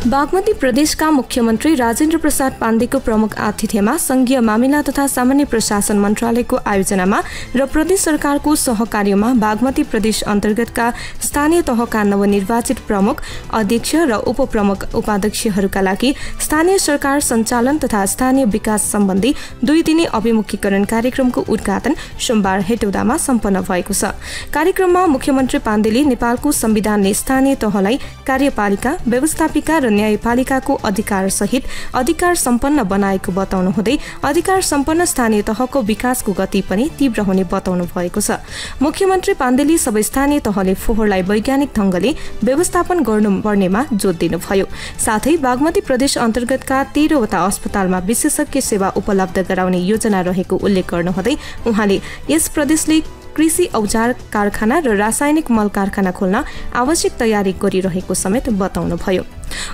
Speaker 13: बागमती प्रदेशका मुख्यमन्त्री राजेन्द्र प्रसाद पाण्डेको प्रमुख आतिथ्यमा संघीय मामिला तथा सामान्य प्रशासन मन्त्रालयको आयोजनामा र प्रदेश सरकारको सहकार्यमा बागमती प्रदेश अन्तर्गतका स्थानीय तहका नवनिर्वाचित प्रमुख, अध्यक्ष र उपप्रमुख उपाध्यक्षहरूका लागि स्थानीय सरकार सञ्चालन तथा स्थानीय विकास सम्बन्धी 2 दिने अभिमुखीकरण कार्यक्रमको उद्घाटन सोमबार हेटौडामा सम्पन्न भएको छ। कार्यक्रममा मुख्यमन्त्री पाण्डेले नेपालको संविधानले स्थानीय तहलाई कार्यपालिका, व्यवस्थापिका र न्यायपालिकाको अधिकार सहित अधिकार सम्पन्न बनाएको बताउनु हुँदै अधिकार सम्पन्न स्थानीय तहको विकासको गति पनि तीव्र हुने बताउनु भएको छ। मुख्यमन्त्री पाण्डेले सबै स्थानीय तहले फोहोरलाई वैज्ञानिक ढंगले व्यवस्थापन गर्नुपर्नेमा जोड दिनुभयो। साथै बागमती प्रदेश अन्तर्गतका 13 वटा अस्पतालमा विशेषज्ञ सेवा उपलब्ध गराउने योजना रहेको उल्लेख गर्नुहुँदै उहाँले यस प्रदेशले कृषि औजार कारखाना र रासायनिक मल कारखाना खोल्न आवश्यक तयारी गरिरहेको समेत बताउनुभयो।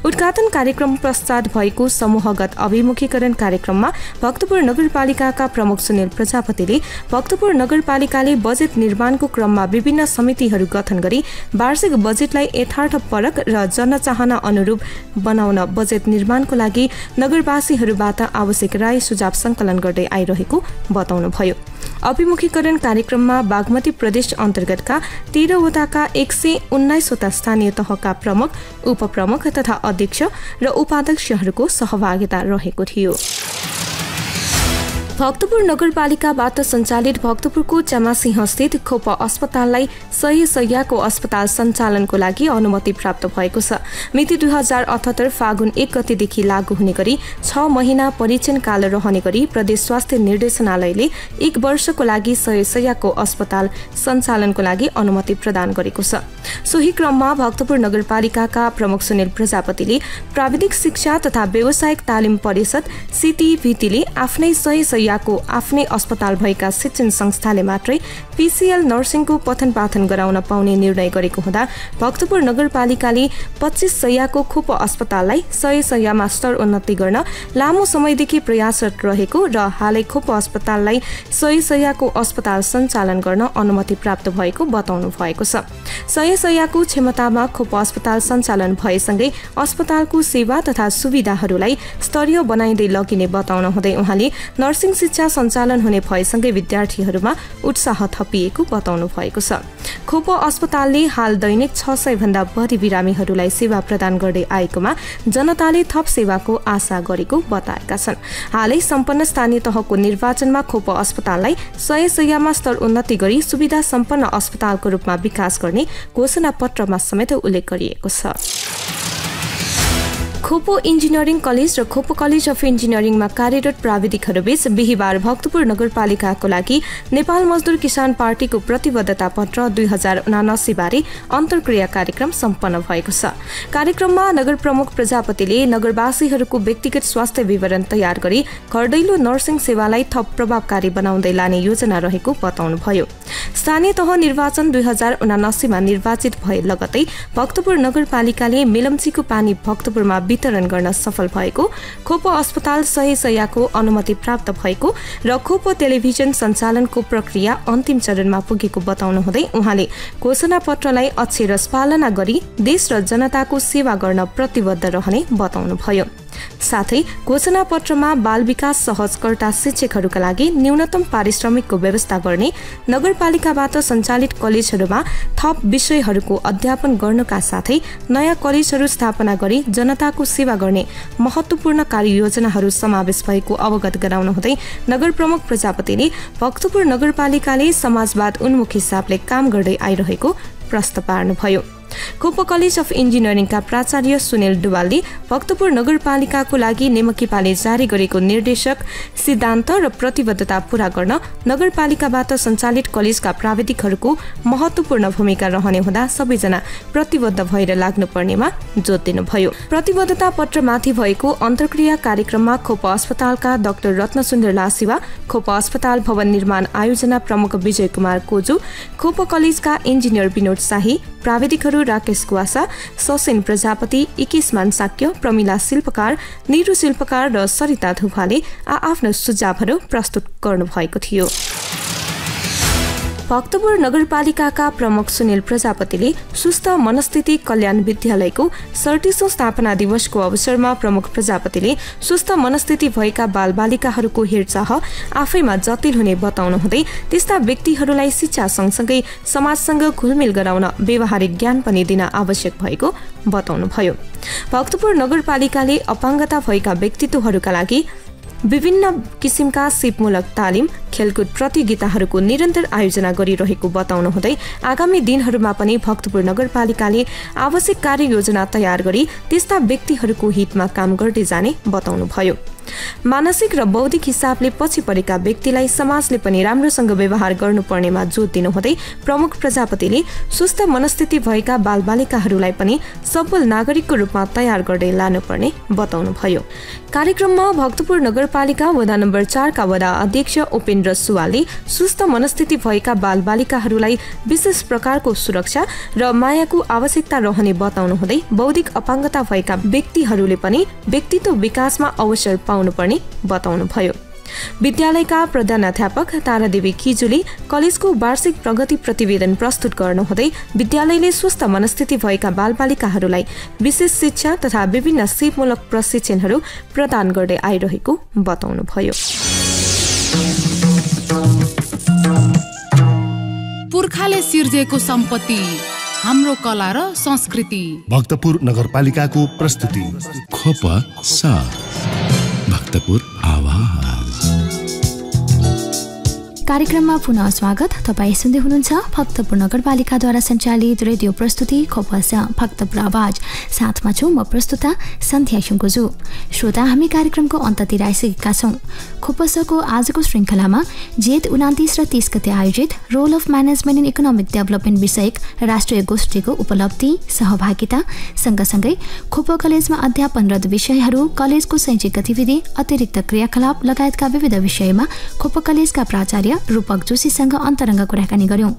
Speaker 13: उद्घाटन कार्यक्रम पश्चात भएको समूहगत अभिमुखीकरण कार्यक्रममा भक्तपुर नगरपालिकाका प्रमुख सुनिल प्रजापतिले भक्तपुर नगरपालिकाले बजेट निर्माणको क्रममा विभिन्न समितिहरू गठन गरी वार्षिक बजेटलाई यथार्थपरक र जनचाहना अनुरूप बनाउन बजेट निर्माणको लागि नगरवासीहरूबाट आवश्यक राय सुझाव संकलन गर्दै आइरहेको बताउनुभयो। अभिमुखीकरण कार्यक्रममा बागमती प्रदेश अन्तर्गतका 13 वटाका 119 वटा स्थानीय तहका प्रमुख, उपप्रमुख तथा अध्यक्ष र उपाध्यक्षहरूको सहभागिता रहेको थियो। भक्तपुर नगरपालिकाबाट सञ्चालित भक्तपुरको च्यामासिंह स्थित खोप अस्पताललाई 100 शय्याको अस्पताल सञ्चालनको लागि अनुमति प्राप्त भएको छ। मिति 2078 फागुन 1 गतेदेखि लागू हुने गरी 6 महिना परीक्षण काल रहने गरी प्रदेश स्वास्थ्य निर्देशनालयले 1 वर्षको लागि 100 शय्याको अस्पताल सञ्चालनको लागि अनुमति प्रदान गरेको छ। सोही क्रममा भक्तपुर नगरपालिकाका प्रमुख सुनिल प्रजापतिले प्राविधिक शिक्षा तथा व्यावसायिक तालिम परिषद CTVT आफ्नै 100 शय्याको आफ्नै अस्पताल भएका शिक्षण संस्थाले मात्रै PCL नर्सिङको पठन पाठन गराउन पाउने निर्णय गरेको हुँदा भक्तपुर नगरपालिकाले 25 शय्याको खोप अस्पताललाई 100 शय्यामा स्तर उन्नति गर्न लामो समयदेखि प्रयासरत रहेको र हालै खोप अस्पताललाई 100 शय्याको अस्पताल सञ्चालन गर्न अनुमति प्राप्त भएको बताउनु भएको छ। 100 शय्याको क्षमतामा खोप अस्पताल सञ्चालन भएसँगै अस्पतालको सेवा तथा सुविधाहरूलाई स्तरीय बनाइँदै लगिने बताउनु हुँदै उहाँले नर्सिङ शिक्षा सञ्चालन हुने भएसँगै विद्यार्थीहरूमा उत्साह थपिएको बताउनु भएको छ। खोप अस्पतालले हाल दैनिक 600 भन्दा बढी बिरामीहरूलाई सेवा प्रदान गर्दै आएकोमा जनताले थप सेवाको आशा गरेको बताएका छन्। हालै सम्पन्न स्थानीय तहको निर्वाचनमा खोप अस्पताललाई 100 शय्यामा स्तर उन्नति गरी सुविधा सम्पन्न अस्पतालको रूपमा विकास गर्ने घोषणा पत्रमा समेत उल्लेख गरिएको छ। खोपो इन्जिनियरिङ कलेज र खोपो कलेज अफ इन्जिनियरिङमा कार्यरत प्राविधिकहरूबीच बिहिबार भक्तपुर नगरपालिकाको लागि नेपाल मजदुर किसान पार्टीको प्रतिबद्धता पत्र 2079 बारे अन्तर्क्रिया कार्यक्रम सम्पन्न भएको छ। कार्यक्रममा नगर प्रमुख प्रजापतिले नगरवासीहरूको व्यक्तिगत स्वास्थ्य विवरण तयार गरी घरदैलो नर्सिङ सेवालाई थप प्रभावकारी बनाउँदै लाने योजना रहेको बताउनुभयो। स्थानीय तह निर्वाचन 2079 मा निर्वाचित भए लगतै भक्तपुर नगरपालिकाले मेलम्चीको पानी भक्तपुरमा वितरण गर्न सफल भएको, खोप अस्पताल 100 शय्याको अनुमति प्राप्त भएको र खोप टेलिभिजन सञ्चालनको प्रक्रिया अन्तिम चरणमा पुगेको बताउनु हुँदै उहाँले घोषणा पत्रलाई अक्षरश पालना गरी देश र जनताको सेवा गर्न प्रतिबद्ध रहने बताउनुभयो। साथै घोषणापत्रमा बाल विकास सहजकर्ता शिक्षकहरूका लागि न्यूनतम पारिश्रमिकको व्यवस्था गर्ने, नगरपालिकाबाट सञ्चालित कलेजहरूमा थप विषयहरूको अध्यापन गर्नका साथै नयाँ कलेजहरू स्थापना गरी जनताको सेवा गर्ने महत्त्वपूर्ण कार्ययोजनाहरू समावेश भएको अवगत गराउन हुँदै नगर प्रमुख प्रजापतिले भक्तपुर नगरपालिकाले समाजवाद उन्मुख हिसाबले काम गर्दै आइरहेको प्रश्न पार्नुभयो। खोप कलेज अफ इन्जिनियरिङका प्राचार्य सुनिल डुवालले भक्तपुर नगरपालिकाको लागि नेमकिपाले जारी गरेको निर्देशक सिद्धान्त र प्रतिबद्धता पूरा गर्न नगरपालिकाबाट सञ्चालित कलेजका प्राविधिकहरूको महत्त्वपूर्ण भूमिका रहने हुँदा सबैजना प्रतिबद्ध भएर लाग्नुपर्नेमा जोड दिनुभयो। प्रतिबद्धता पत्रमाथि भएको अन्तर्क्रिया कार्यक्रममा खोप अस्पतालका डाक्टर रत्नसुन्दर लासिवा, खोप अस्पताल भवन निर्माण आयोजना प्रमुख विजय कुमार कोजु, खोप कलेजका इन्जिनियर विनोद शाही, प्राविधिकहरू राकेश कुवासा, ससेन प्रजापति, इकिसमान साक्य, प्रमिला शिल्पकार, निरु शिल्पकार र सरिता धुवाले आफ्नो सुझावहरू प्रस्तुत गर्नुभएको थियो। भक्तपुर नगरपालिकाका प्रमुख सुनिल प्रजापतिले सुस्थ मनस्थिति कल्याण विद्यालयको 37औं स्थापना दिवसको अवसरमा प्रमुख प्रजापतिले सुस्थ मनस्थिति भएका बालबालिकाहरूको हेरचाह आफैमा जटिल हुने बताउनु हुँदै त्यस्ता व्यक्तिहरूलाई शिक्षा सँगसँगै समाजसँग घुलमिल गराउन व्यवहारिक ज्ञान पनि दिन आवश्यक भएको बताउनुभयो। भक्तपुर नगरपालिकाले अपाङ्गता भएका व्यक्तित्वहरूका लागि विभिन्न किसिमका सिपमूलक तालिम, खेलकुद प्रतियोगिताहरूको निरन्तर आयोजना गरिरहेको बताउनु हुँदै आगामी दिनहरूमा पनि भक्तपुर नगरपालिकाले आवश्यक कार्ययोजना तयार गरी त्यस्ता व्यक्तिहरूको हितमा काम गर्दै जाने बताउनुभयो। मानसिक र बौद्धिक हिसाबले पछि परेका व्यक्तिलाई समाजले पनि राम्रोसँग व्यवहार गर्नुपर्नेमा जोड दिनुहुँदै प्रमुख प्रजापतिले सुस्थ मनस्थिति भएका बालबालिकाहरूलाई पनि सफल नागरिकको रूपमा तयार गर्दै लानुपर्ने बताउनुभयो। कार्यक्रममा भक्तपुर नगरपालिका वडा नम्बर 4 का वडा अध्यक्ष उपेन्द्र सुवालले सुस्थ मनस्थिति भएका बालबालिकाहरूलाई विशेष प्रकारको सुरक्षा र मायाको आवश्यकता रहने बताउनु हुँदै बौद्धिक अपाङ्गता भएका व्यक्तिहरूले पनि व्यक्तित्व विकासमा अवसर पाउनुपर्ने बताउनुभयो। विद्यालयका प्रधानाध्यापक तारादेवी किजुले कलेजको वार्षिक प्रगति प्रतिवेदन प्रस्तुत गर्नुहुँदै विद्यालयले स्वस्थ मनस्थिति भएका बालबालिकाहरूलाई विशेष शिक्षा तथा विभिन्न सिपमूलक प्रशिक्षणहरू प्रदान गर्दै आइरहेको बताउनुभयो।
Speaker 1: पुर्खाले सिर्जेको सम्पत्ति हाम्रो कला र संस्कृति।
Speaker 2: भक्तपुर नगरपालिकाको प्रस्तुति
Speaker 3: खोप सा भक्तपुर आवाज।
Speaker 4: कार्यक्रममा पुनः स्वागत। तपाईँ सुन्दै हुनुहुन्छ भक्तपुर नगरपालिकाद्वारा सञ्चालित रेडियो प्रस्तुति खोपसा भक्तपुर आवाज। साथमा छु म प्रस्तुता सन्ध्या सुङ्गुजु। श्रोता, हामी कार्यक्रमको अन्ततिर आइसकेका छौँ। खोपसाको आजको श्रृङ्खलामा जेठ 29 र 30 गते आयोजित role of management in economic development विषयक राष्ट्रिय गोष्ठीको उपलब्धि, सहभागिता सँगसँगै खोप कलेजमा अध्यापनरत विषयहरू, कलेजको शैक्षिक गतिविधि, अतिरिक्त क्रियाकलाप लगायतका विविध विषयमा खोप कलेजका प्राचार्य रूपक जोशीसँग अन्तरङ्ग कुराकानी गर्यौं।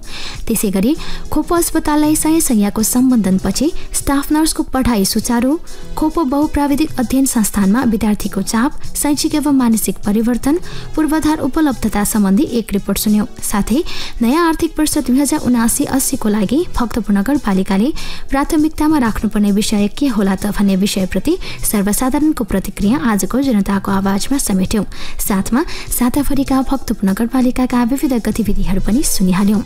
Speaker 4: त्यसैगरी खोप अस्पताललाई सयसयको सम्बन्धनपछि स्टाफ नर्सको पढाइ सुचारू, खोप बहुप्राविधिक अध्ययन संस्थानमा विद्यार्थीको चाप, शैक्षिक एवं मानसिक परिवर्तन, पूर्वाधार उपलब्धता सम्बन्धी एक रिपोर्ट सुन्यौं। साथै नयाँ आर्थिक वर्ष 2079-80 को लागि भक्तपुर नगरपालिकाले प्राथमिकतामा राख्नुपर्ने विषय के होला त भन्ने विषयप्रति सर्वसाधारणको प्रतिक्रिया आजको जनताको आवाजमा समेट्यौं। साथमा साताभरिका भक्तपुर नगरपालिका विविध गतिविधिहरू पनि सुनिहाल्यौं।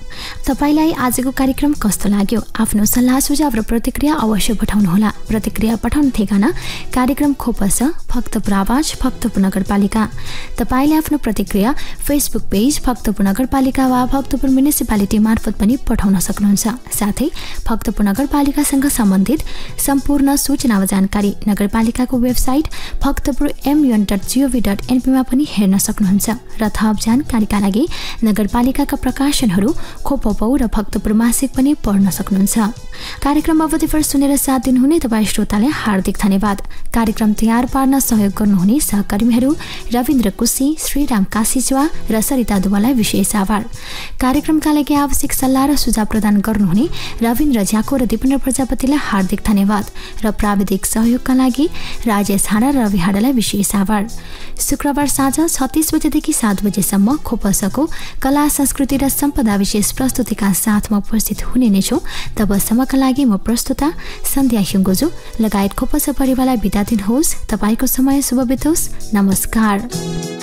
Speaker 4: तपाईलाई आजको कार्यक्रम कस्तो लाग्यो? आफ्नो सल्लाह सुझाव र प्रतिक्रिया अवश्य पठाउनुहोला। प्रतिक्रिया पठाउन ठेगाना कार्यक्रम खोपस भक्तपुर आवाज भक्तपुर नगरपालिका। तपाईले आफ्नो प्रतिक्रिया फेसबुक पेज भक्तपुर नगरपालिका वा भक्तपुर म्युनिसिपालिटी मार्फत पनि पठाउन सक्नुहुन्छ। साथै भक्तपुर नगरपालिकासँग सम्बन्धित सम्पूर्ण सूचना वा जानकारी नगरपालिकाको वेबसाइट भक्तपुर.mun.gov.np मा पनि हेर्न सक्नुहुन्छ र थप जानकारीका लागि नगरपालिकाका प्रकाशनहरू खोपपौ र भक्तपुर मासिक पनि पढ्न सक्नुहुन्छ। कार्यक्रम अवधिभर सुनेर साथ दिनुहुने तपाईँ श्रोताले हार्दिक धन्यवाद। कार्यक्रम तयार पार्न सहयोग गर्नुहुने सहकर्मीहरू रविन्द्र कोशी, श्रीराम काशीज्वा र सरिता दुवालाई विशेष आभार। कार्यक्रमका लागि आवश्यक सल्लाह र सुझाव प्रदान गर्नुहुने रविन्द्र झ्याको र दिपेन्द्र प्रजापतिलाई हार्दिक धन्यवाद र प्राविधिक सहयोगका लागि राजेश हाडा र रवि हाडालाई विशेष आभार। शुक्रबार साँझ 36 बजेदेखि 7 बजेसम्म खोपसको कला संस्कृति र सम्पदा विशेष प्रस्तुतिका साथ म उपस्थित हुने नै छु। तबसम्मका लागि म प्रस्तुता सन्ध्या हिङ्गोजु लगायत खोपस परिवारलाई बिदा दिनुहोस्। तपाईँको समय शुभ बितोस्। नमस्कार।